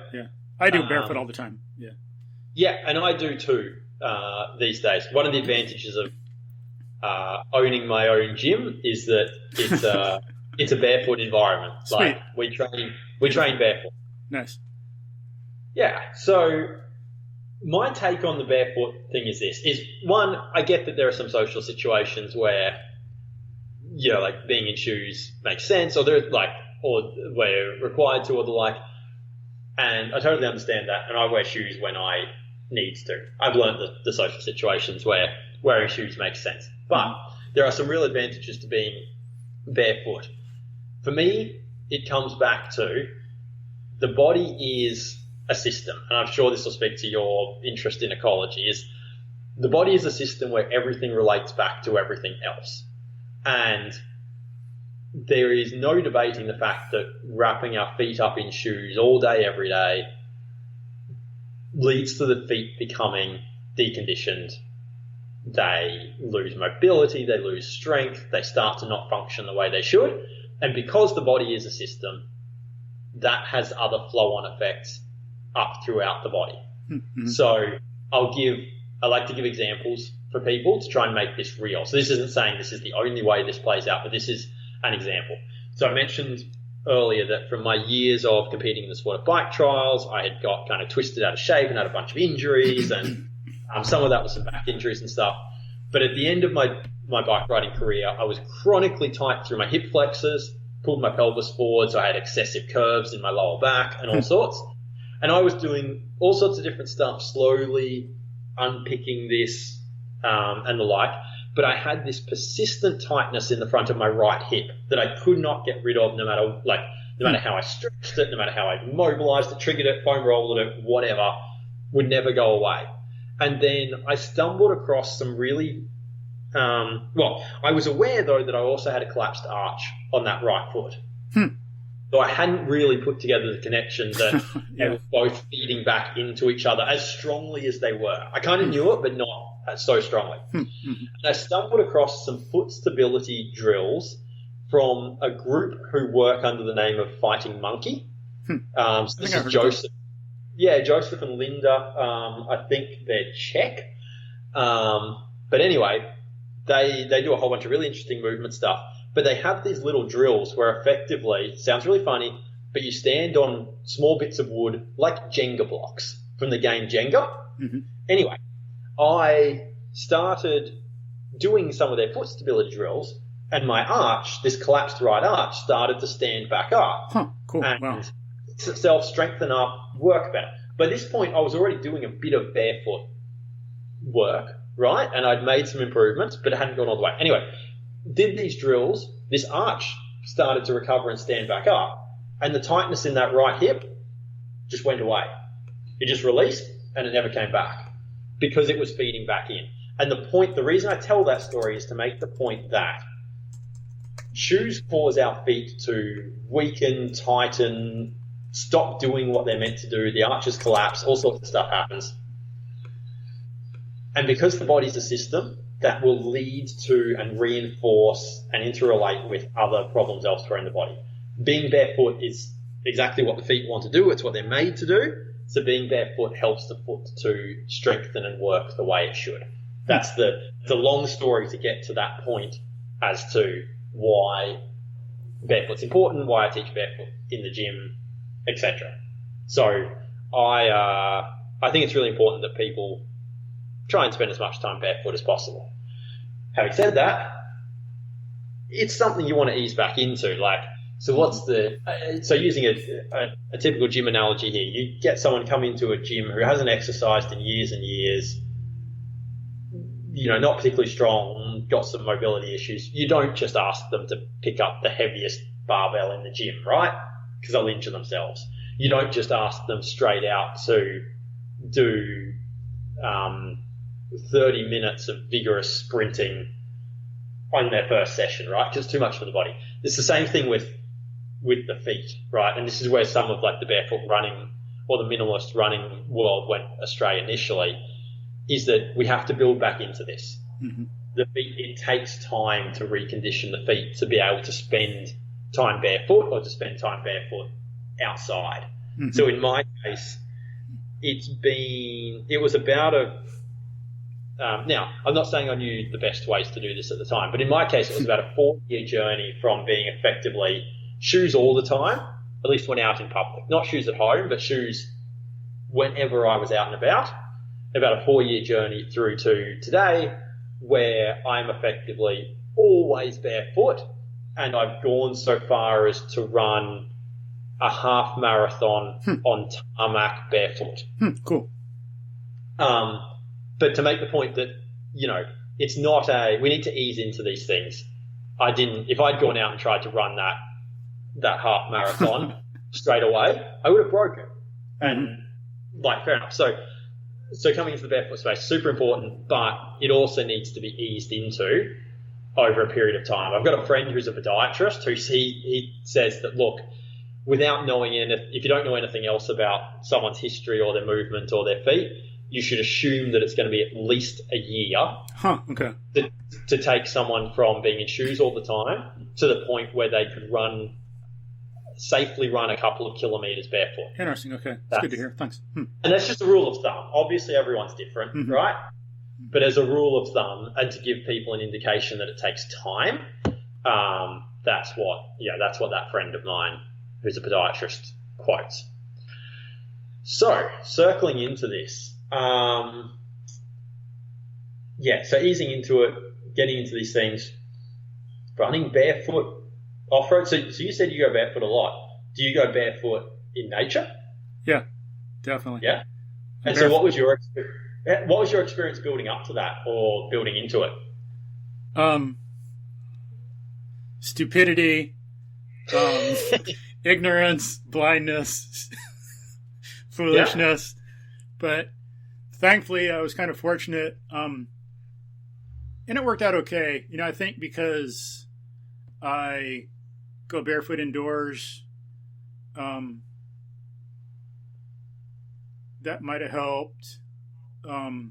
I do barefoot all the time. And I do too. These days, one of the advantages of owning my own gym is that it's a barefoot environment. Sweet. Like we train barefoot. Nice. Yeah. So my take on the barefoot thing is this: is one, I get that there are some social situations where like being in shoes makes sense, or or we're required to, or the like, and I totally understand that, and I wear shoes when I needs to. I've learned the social situations where wearing shoes makes sense. But there are some real advantages to being barefoot. For me, it comes back to the body is a system, and I'm sure this will speak to your interest in ecology, is the body is a system where everything relates back to everything else. And there is no debating the fact that wrapping our feet up in shoes all day, every day, leads to the feet becoming deconditioned. They lose mobility, they lose strength, they start to not function the way they should. And because the body is a system, that has other flow-on effects up throughout the body. Mm-hmm. So I like to give examples for people to try and make this real. So this isn't saying this is the only way this plays out, but this is an example. So I mentioned earlier that from my years of competing in the sport of bike trials, I had got kind of twisted out of shape and had a bunch of injuries, and some of that was some back injuries and stuff. But at the end of my bike riding career, I was chronically tight through my hip flexors, pulled my pelvis forward, so I had excessive curves in my lower back and all sorts. And I was doing all sorts of different stuff, slowly unpicking this and the like. But I had this persistent tightness in the front of my right hip that I could not get rid of no matter how I stretched it, no matter how I mobilized it, triggered it, foam rolled it, whatever, would never go away. And then I stumbled across some really, I was aware though that I also had a collapsed arch on that right foot. So I hadn't really put together the connection that they were both feeding back into each other as strongly as they were. I kind of knew it, but not so strongly. And I stumbled across some foot stability drills from a group who work under the name of Fighting Monkey. So this is Joseph. Yeah, Joseph and Linda. I think they're Czech. But anyway, they do a whole bunch of really interesting movement stuff. But they have these little drills where effectively, sounds really funny, but you stand on small bits of wood like Jenga blocks from the game Jenga. Anyway, I started doing some of their foot stability drills, and my arch, this collapsed right arch, started to stand back up. Cool. And itself strengthen up, work better. By this point, I was already doing a bit of barefoot work, right? And I'd made some improvements, but it hadn't gone all the way. Anyway, did these drills, this arch started to recover and stand back up, and the tightness in that right hip just went away. It just released and it never came back because it was feeding back in. And the reason I tell that story is to make the point that shoes cause our feet to weaken, tighten, stop doing what they're meant to do, the arches collapse, all sorts of stuff happens. And because the body's a system, that will lead to and reinforce and interrelate with other problems elsewhere in the body. Being barefoot is exactly what the feet want to do. It's what they're made to do. So being barefoot helps the foot to strengthen and work the way it should. That's the long story to get to that point as to why barefoot's important, why I teach barefoot in the gym, etc. So I think it's really important that people try and spend as much time barefoot as possible. Having said that, it's something you want to ease back into. So using a typical gym analogy here, you get someone come into a gym who hasn't exercised in years and years, not particularly strong, got some mobility issues. You don't just ask them to pick up the heaviest barbell in the gym, right? Because they'll injure themselves. You don't just ask them straight out to do 30 minutes of vigorous sprinting on their first session, right? Because it's too much for the body. It's the same thing with the feet, right? And this is where some of the barefoot running or the minimalist running world went astray initially, is that we have to build back into this. The feet, it takes time to recondition the feet to be able to spend time barefoot or to spend time barefoot outside. So in my case, it was about now, I'm not saying I knew the best ways to do this at the time, but in my case, it was about a 4-year journey from being effectively shoes all the time, at least when out in public. Not shoes at home, but shoes whenever I was out and about. About a 4-year journey through to today, where I'm effectively always barefoot, and I've gone so far as to run a half marathon on tarmac barefoot. Cool. But to make the point that, it's not we need to ease into these things. If I'd gone out and tried to run that half marathon straight away, I would have broken. And fair enough. So coming into the barefoot space, super important, but it also needs to be eased into over a period of time. I've got a friend who's a podiatrist who he says that, look, without knowing if you don't know anything else about someone's history or their movement or their feet, you should assume that it's going to be at least a year to take someone from being in shoes all the time to the point where they could safely run a couple of kilometers barefoot. Interesting. Okay. That's good to hear. Thanks. And that's just a rule of thumb. Obviously, everyone's different, right? But as a rule of thumb, and to give people an indication that it takes time, that's what that friend of mine who's a podiatrist quotes. So, circling into this, so easing into it, getting into these things, running barefoot off-road. So you said you go barefoot a lot. Do you go barefoot in nature? Yeah, definitely. Yeah. And so what was your experience building up to that or building into it? Stupidity, ignorance, blindness, foolishness. But the thankfully, I was kind of fortunate, and it worked out okay. You know, I think because I go barefoot indoors, that might have helped. Had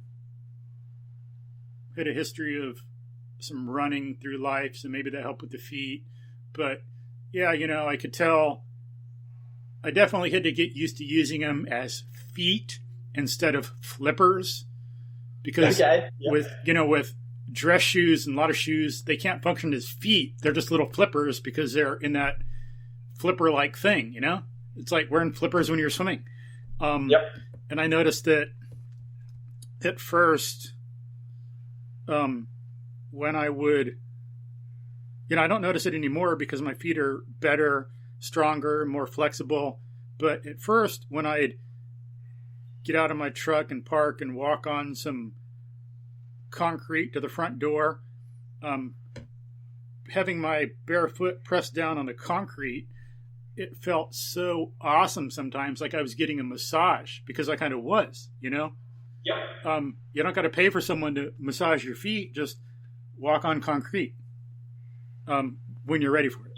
a history of some running through life, so maybe that helped with the feet. But yeah, you know, I could tell I definitely had to get used to using them as feet instead of flippers, because with dress shoes and a lot of shoes, they can't function as feet. They're just little flippers because they're in that flipper like thing, you know? It's like wearing flippers when you're swimming. And I noticed that at first, when I would, you know, I don't notice it anymore because my feet are better, stronger, more flexible. But at first, when I'd get out of my truck and park and walk on some concrete to the front door, having my bare foot pressed down on the concrete, it felt so awesome sometimes, like I was getting a massage, because I kind of was, you know? You don't got to pay for someone to massage your feet, just walk on concrete when you're ready for it.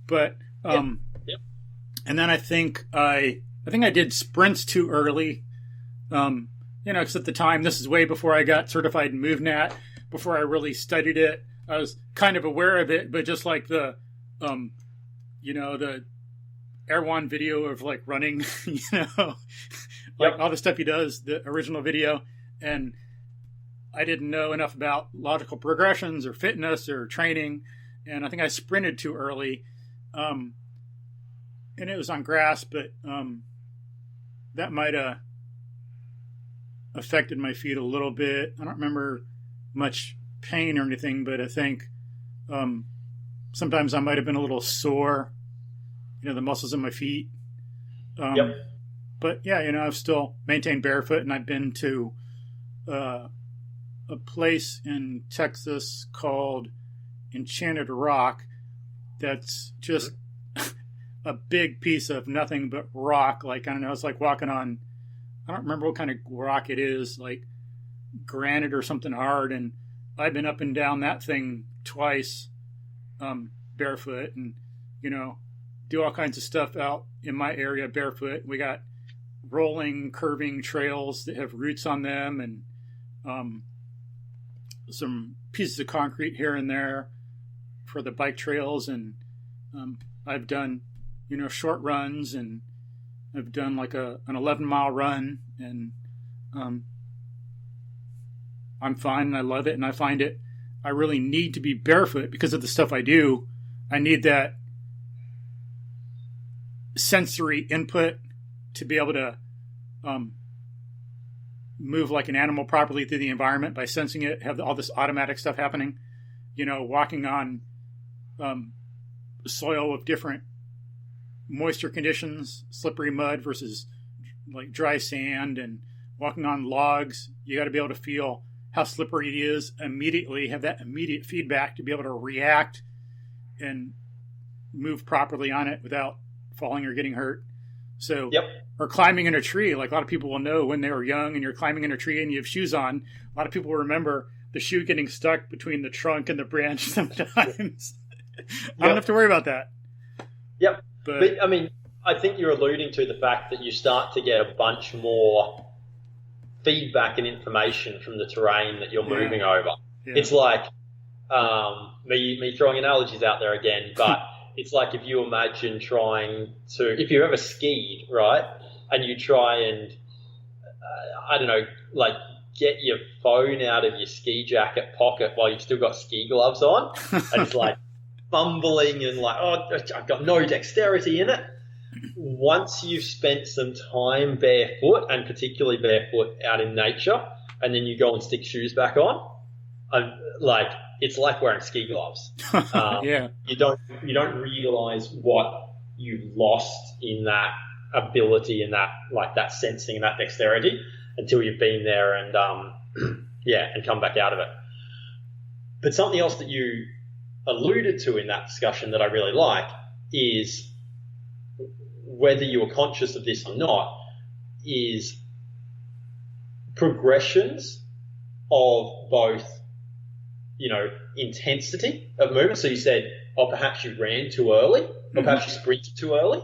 But and then I think I did sprints too early. You know, because at the time, this is way before I got certified in MovNat, before I really studied it. I was kind of aware of it, but just like the Erwan video of like running, you know, like all the stuff he does, the original video. And I didn't know enough about logical progressions or fitness or training. And I think I sprinted too early. And it was on grass, but that might have affected my feet a little bit. I don't remember much pain or anything, but I think sometimes I might have been a little sore, you know, the muscles in my feet. But yeah, you know, I've still maintained barefoot, and I've been to a place in Texas called Enchanted Rock that's just a big piece of nothing but rock. Like, I don't know, it's like walking on, I don't remember what kind of rock it is, like granite or something hard. And I've been up and down that thing twice, barefoot, and, you know, do all kinds of stuff out in my area barefoot. We got rolling, curving trails that have roots on them, and some pieces of concrete here and there for the bike trails. And I've done, you know, short runs, and I've done like an 11-mile run, and I'm fine, and I love it. And I find it, I really need to be barefoot because of the stuff I do. I need that sensory input to be able to move like an animal properly through the environment by sensing it, have all this automatic stuff happening, you know, walking on soil with different moisture conditions, slippery mud versus like dry sand, and walking on logs. You got to be able to feel how slippery it is immediately, have that immediate feedback to be able to react and move properly on it without falling or getting hurt. So, or climbing in a tree, like a lot of people will know when they were young and you're climbing in a tree and you have shoes on, a lot of people will remember the shoe getting stuck between the trunk and the branch sometimes. I don't have to worry about that. But I mean, I think you're alluding to the fact that you start to get a bunch more feedback and information from the terrain that you're moving over. It's like me throwing analogies out there again, but it's like if you imagine if you've ever skied, right, and you try and, I don't know, like get your phone out of your ski jacket pocket while you've still got ski gloves on, and it's like fumbling and like, oh, I've got no dexterity in it. Once you've spent some time barefoot, and particularly barefoot out in nature, and then you go and stick shoes back on, like, it's like wearing ski gloves. You don't realize what you lost in that ability and that, like, that sensing and that dexterity until you've been there and and come back out of it. But something else that you alluded to in that discussion that I really like is, whether you are conscious of this or not, is progressions of both, intensity of movement. So you said, perhaps you ran too early, or perhaps you sprinted too early.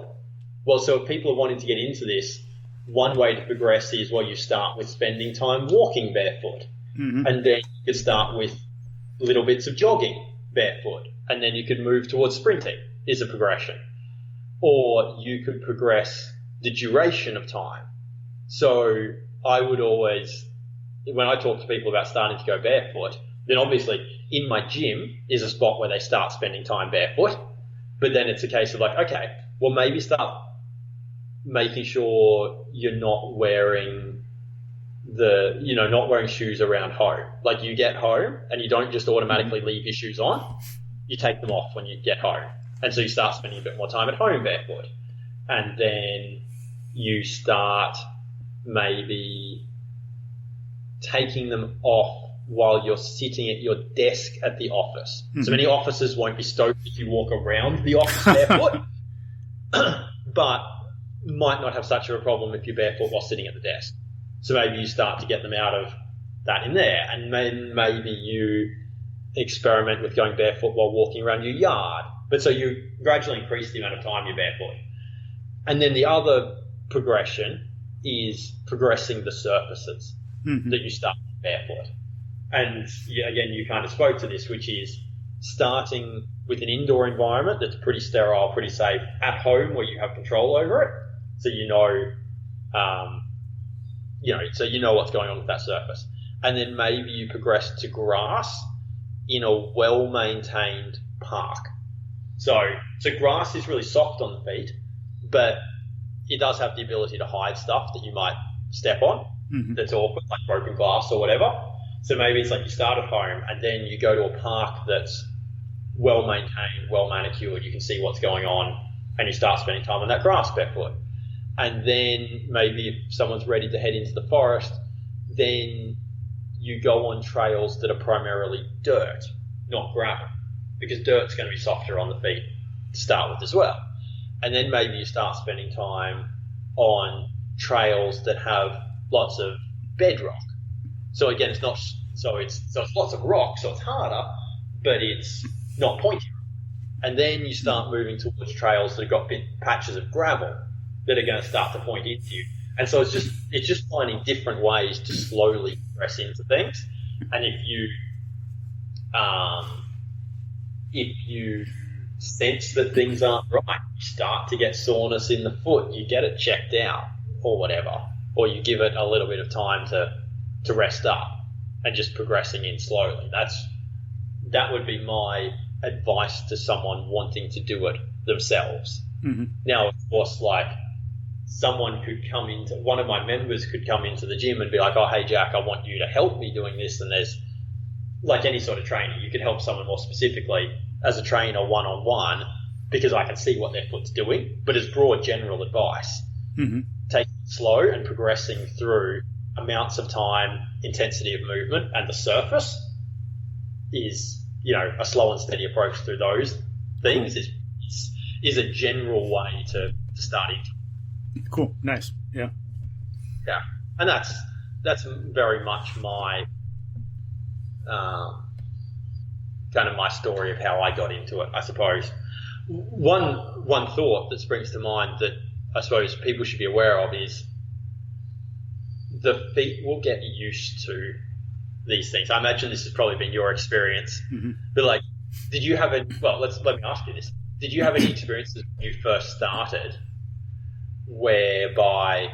Well, so if people are wanting to get into this, one way to progress is, you start with spending time walking barefoot. And then you could start with little bits of jogging barefoot. And then you could move towards sprinting is a progression. Or you could progress the duration of time. So I would always, when I talk to people about starting to go barefoot, then obviously in my gym is a spot where they start spending time barefoot. But then it's a case of okay, well, maybe start making sure you're not wearing not wearing shoes around home. Like, you get home and you don't just automatically leave your shoes on. You take them off when you get home. And so you start spending a bit more time at home barefoot. And then you start maybe taking them off while you're sitting at your desk at the office. So many offices won't be stoked if you walk around the office barefoot, but might not have such a problem if you're barefoot while sitting at the desk. So maybe you start to get them out of that in there, and then maybe you experiment with going barefoot while walking around your yard. But so you gradually increase the amount of time you're barefoot. And then the other progression is progressing the surfaces that you start barefoot. And again, you kind of spoke to this, which is starting with an indoor environment that's pretty sterile, pretty safe, at home where you have control over it. So so you know what's going on with that surface. And then maybe you progress to grass in a well-maintained park. So grass is really soft on the feet, but it does have the ability to hide stuff that you might step on that's awkward, like broken glass or whatever. So maybe it's like you start at home and then you go to a park that's well-maintained, well-manicured, you can see what's going on, and you start spending time on that grass barefoot. And then maybe if someone's ready to head into the forest, then you go on trails that are primarily dirt, not gravel, because dirt's going to be softer on the feet to start with as well. And then maybe you start spending time on trails that have lots of bedrock. So again, it's lots of rock, so it's harder, but it's not pointy. And then you start moving towards trails that have got patches of gravel that are going to start to point into you. And so it's just finding different ways to slowly progress into things. And if you sense that things aren't right, you start to get soreness in the foot, you get it checked out or whatever, or you give it a little bit of time to rest up and just progressing in slowly. That would be my advice to someone wanting to do it themselves. Now, of course, one of my members could come into the gym and be like, oh, hey, Jack, I want you to help me doing this. And there's, like any sort of training, you can help someone more specifically as a trainer one-on-one because I can see what their foot's doing. But as broad general advice, taking it slow and progressing through amounts of time, intensity of movement, and the surface is, a slow and steady approach through those things is a general way to start into. Cool. Nice. Yeah. Yeah. And that's very much my kind of my story of how I got into it, I suppose. One thought that springs to mind that I suppose people should be aware of is the feet will get used to these things. I imagine this has probably been your experience, but let me ask you this. Did you have any experiences when you first started whereby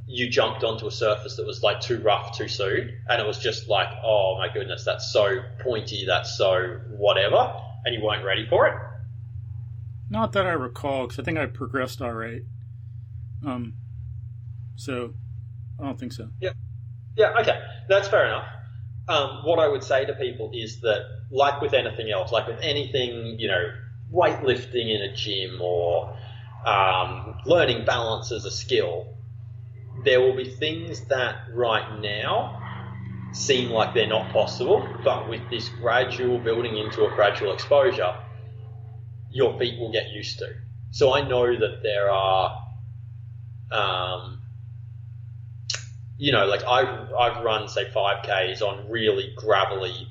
you jumped onto a surface that was like too rough too soon and it was just like, oh my goodness, that's so pointy, that's so whatever, and you weren't ready for it? Not that I recall, because I think I progressed all right. So I don't think so. Yeah, okay. That's fair enough. What I would say to people is that, like with anything else, like with anything, weightlifting in a gym or learning balance as a skill, there will be things that right now seem like they're not possible, but with this gradual building into a gradual exposure, your feet will get used to. So I know that there are like I've run say 5Ks on really gravelly,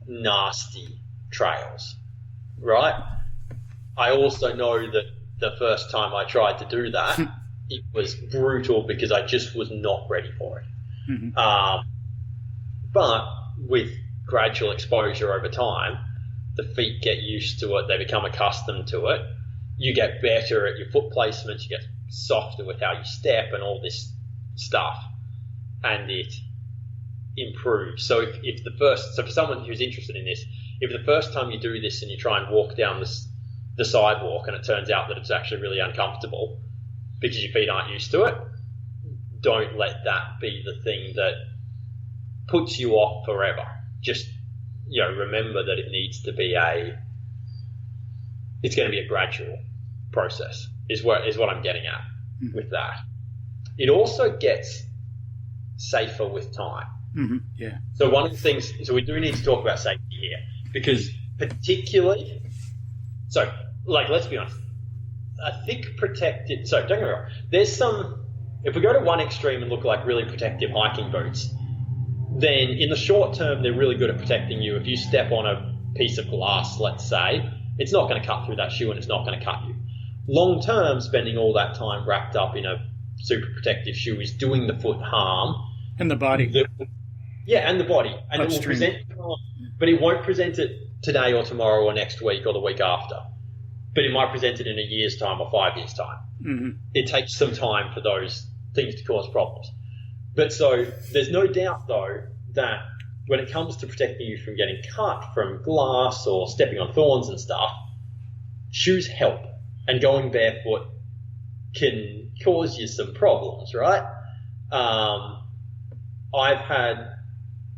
nasty trails, right? I also know that the first time I tried to do that, it was brutal because I just was not ready for it. Mm-hmm. But with gradual exposure over time, the feet get used to it, they become accustomed to it. You get better at your foot placements, you get softer with how you step and all this stuff, and it improves. So so for someone who's interested in this, if the first time you do this and you try and walk down the sidewalk and it turns out that it's actually really uncomfortable because your feet aren't used to it, don't let that be the thing that puts you off forever. Just, remember that it needs to be it's going to be a gradual process is what I'm getting at with that. It also gets safer with time. Mm-hmm. Yeah. So one of the things, so we do need to talk about safety here, because particularly, let's be honest, I think don't get me wrong, there's some, if we go to one extreme and look like really protective hiking boots, then in the short term, they're really good at protecting you. If you step on a piece of glass, let's say, it's not going to cut through that shoe and it's not going to cut you. Long term, spending all that time wrapped up in a super protective shoe is doing the foot harm. And the body. And the body. And Upstream. It will present harm, but it won't present it today or tomorrow or next week or the week after. But it might present it in a year's time or 5 years' time. Mm-hmm. It takes some time for those things to cause problems. But so there's no doubt, though, that when it comes to protecting you from getting cut from glass or stepping on thorns and stuff, shoes help. And going barefoot can cause you some problems, right? I've had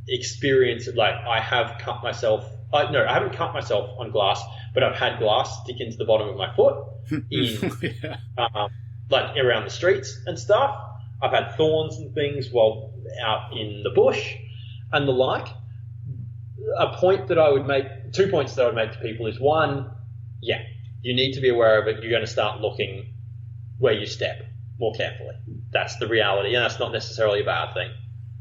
experience, I have cut myself. I haven't cut myself on glass, but I've had glass stick into the bottom of my foot around the streets and stuff. I've had thorns and things while out in the bush and the like. 2 points that I would make to people is, one, you need to be aware of it. You're going to start looking where you step more carefully. That's the reality, and that's not necessarily a bad thing.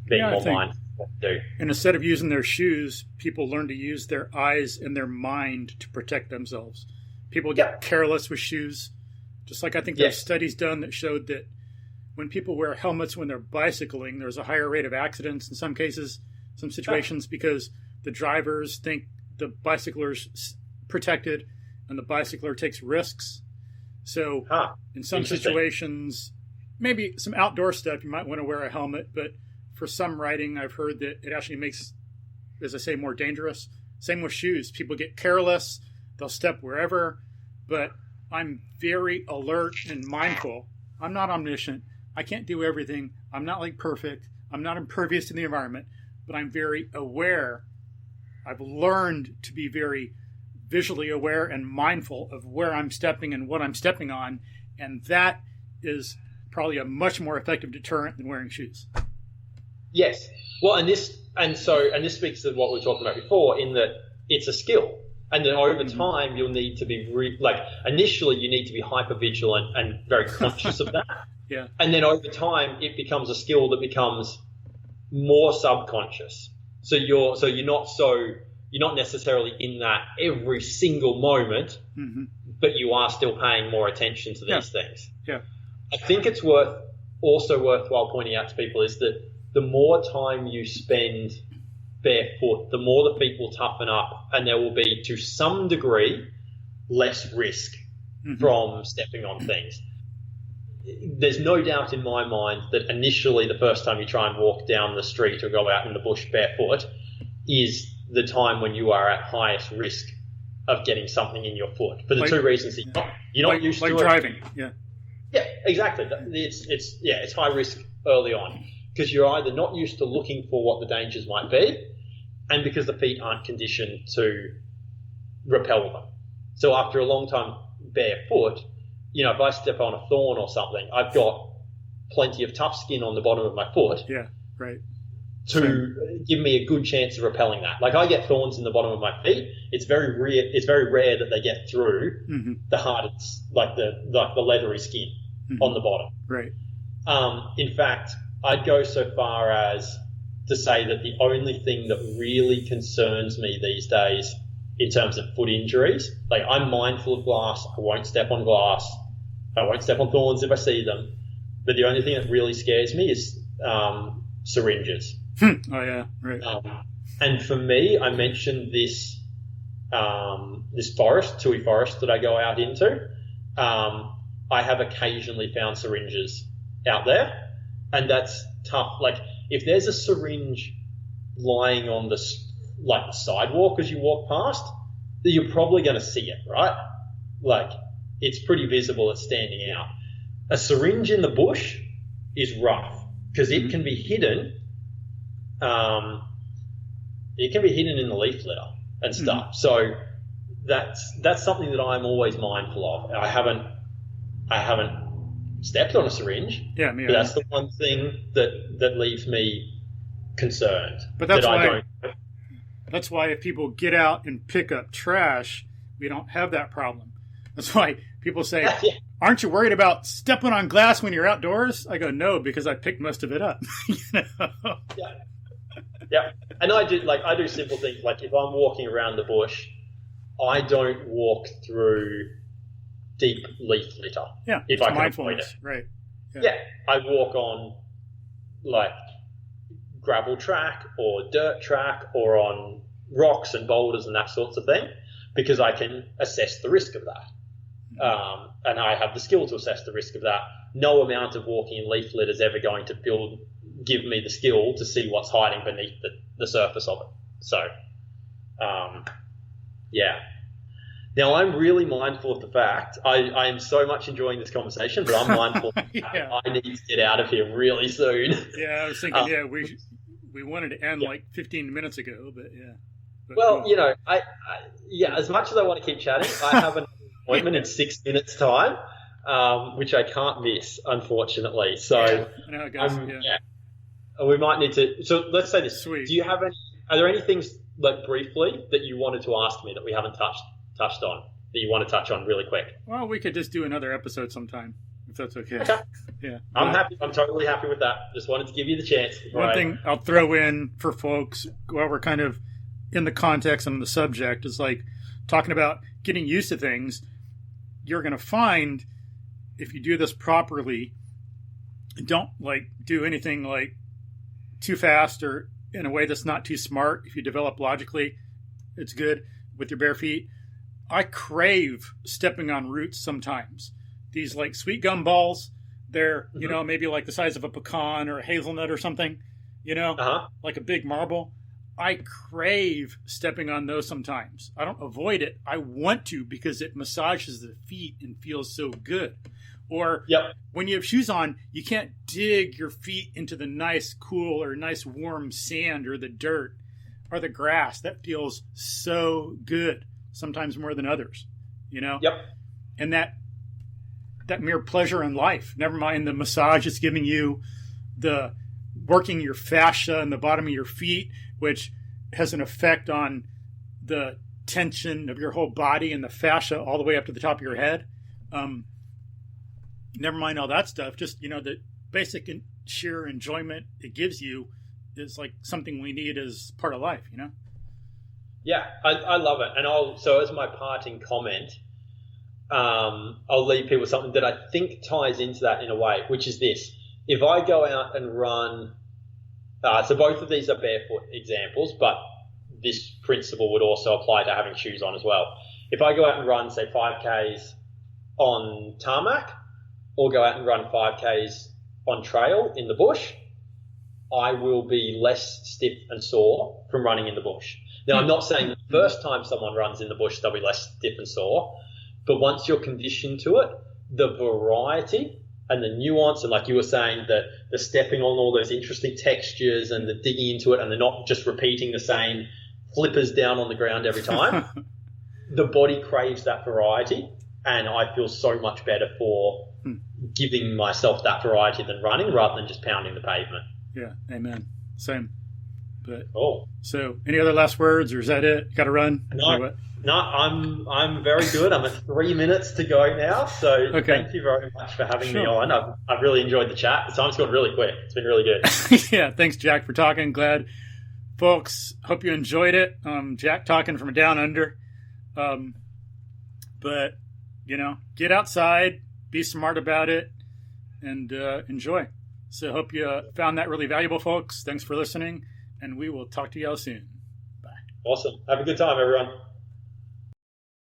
Being more mindful of what to do. And instead of using their shoes, people learn to use their eyes and their mind to protect themselves. People get careless with shoes. Just like I think there's studies done that showed that when people wear helmets when they're bicycling, there's a higher rate of accidents in some cases, some situations, because the drivers think the bicycler's protected and the bicycler takes risks. So in some situations, maybe some outdoor stuff, you might want to wear a helmet, but for some riding, I've heard that it actually makes, as I say, more dangerous. Same with shoes. People get careless. They'll step wherever, but I'm very alert and mindful. I'm not omniscient. I can't do everything. I'm not perfect. I'm not impervious to the environment, but I'm very aware. I've learned to be very visually aware and mindful of where I'm stepping and what I'm stepping on, and that is probably a much more effective deterrent than wearing shoes. Yes. Well, and this speaks to what we were talking about before, in that it's a skill. And then over time, you'll need to be initially you need to be hyper vigilant and very conscious of that. Yeah. And then over time, it becomes a skill that becomes more subconscious. So you're not necessarily in that every single moment, but you are still paying more attention to these things. Yeah. I think it's worthwhile pointing out to people is that the more time you spend barefoot, the more the feet will toughen up, and there will be, to some degree, less risk from stepping on things. There's no doubt in my mind that initially the first time you try and walk down the street or go out in the bush barefoot is the time when you are at highest risk of getting something in your foot, for the two reasons that you're not used to it. Like driving, yeah. Yeah, exactly. It's high risk early on because you're either not used to looking for what the dangers might be, and because the feet aren't conditioned to repel them. So after a long time barefoot, if I step on a thorn or something, I've got plenty of tough skin on the bottom of my foot. Yeah, right. To give me a good chance of repelling that. Like I get thorns in the bottom of my feet. It's very rare that they get through the hardest, like the leathery skin on the bottom. Right. In fact, I'd go so far as to say that the only thing that really concerns me these days in terms of foot injuries, like I'm mindful of glass, I won't step on glass, I won't step on thorns if I see them, but the only thing that really scares me is syringes. Oh yeah, right. And for me, I mentioned this forest, Tui Forest, that I go out into. I have occasionally found syringes out there, and that's tough. Like if there's a syringe lying on the sidewalk as you walk past, you're probably going to see it, right? Like it's pretty visible, it's standing out. A syringe in the bush is rough because it can be hidden. It can be hidden in the leaf litter and stuff. So that's something that I'm always mindful of. I haven't stepped on a syringe. Yeah, but that's the one thing that leaves me concerned. But that's why if people get out and pick up trash, we don't have that problem. That's why people say, aren't you worried about stepping on glass when you're outdoors? I go, no, because I picked most of it up. You know? Yeah. And I do simple things. Like if I'm walking around the bush, I don't walk through deep leaf litter. Yeah. If I can avoid it. Right. Yeah. I walk on like gravel track or dirt track or on rocks and boulders and that sorts of thing because I can assess the risk of that. And I have the skill to assess the risk of that. No amount of walking in leaf litter is ever going to give me the skill to see what's hiding beneath the surface of it. So, yeah. Now, I'm really mindful of the fact, I am so much enjoying this conversation, but I'm mindful I need to get out of here really soon. Yeah, I was thinking, we wanted to end like 15 minutes ago, but yeah. But well, you know, I as much as I want to keep chatting, I have an appointment in 6 minutes' time, which I can't miss, unfortunately. So, I know, guys, we might need to. So let's say this. Sweet. Do you have any? Are there any things like briefly that you wanted to ask me that we haven't touched on that you want to touch on really quick? Well, we could just do another episode sometime if that's okay. Okay. Yeah. I'm happy. I'm totally happy with that. Just wanted to give you the chance. One thing I'll throw in for folks while we're kind of in the context and the subject is like talking about getting used to things. You're going to find if you do this properly, don't like do anything like too fast or in a way that's not too smart. If you develop logically, it's good with your bare feet. I crave stepping on roots sometimes. These like sweet gum balls, they're, you know, maybe like the size of a pecan or a hazelnut or something, you know, like a big marble. I crave stepping on those sometimes. I don't avoid it. I want to because it massages the feet and feels so good. Or when you have shoes on, you can't dig your feet into the nice, cool or nice warm sand or the dirt or the grass. That feels so good, sometimes more than others, you know? And that mere pleasure in life, never mind the massage it's giving you, the working your fascia in the bottom of your feet, which has an effect on the tension of your whole body and the fascia all the way up to the top of your head. Never mind all that stuff. Just, you know, the basic and sheer enjoyment it gives you is like something we need as part of life, you know? Yeah, I love it. And so as my parting comment, I'll leave people with something that I think ties into that in a way, which is this. If I go out and run, so both of these are barefoot examples, but this principle would also apply to having shoes on as well. If I go out and run, say, 5Ks on tarmac, or go out and run 5Ks on trail in the bush, I will be less stiff and sore from running in the bush. Now, I'm not saying the first time someone runs in the bush, they'll be less stiff and sore, but once you're conditioned to it, the variety and the nuance, and like you were saying, the stepping on all those interesting textures and the digging into it, and they're not just repeating the same flippers down on the ground every time, the body craves that variety, and I feel so much better for giving myself that variety than running rather than just pounding the pavement. Yeah, amen. Same. But cool. So, any other last words, or is that it? Got to run? No, No, I'm very good. I'm at 3 minutes to go now, so Okay. Thank you very much for having me on. I've really enjoyed the chat. The time's gone really quick. It's been really good. Yeah, thanks, Jack, for talking. Glad, folks. Hope you enjoyed it. Jack talking from down under. But get outside, be smart about it, and enjoy. So hope you found that really valuable, folks. Thanks for listening, and we will talk to y'all soon. Bye. Awesome. Have a good time, everyone.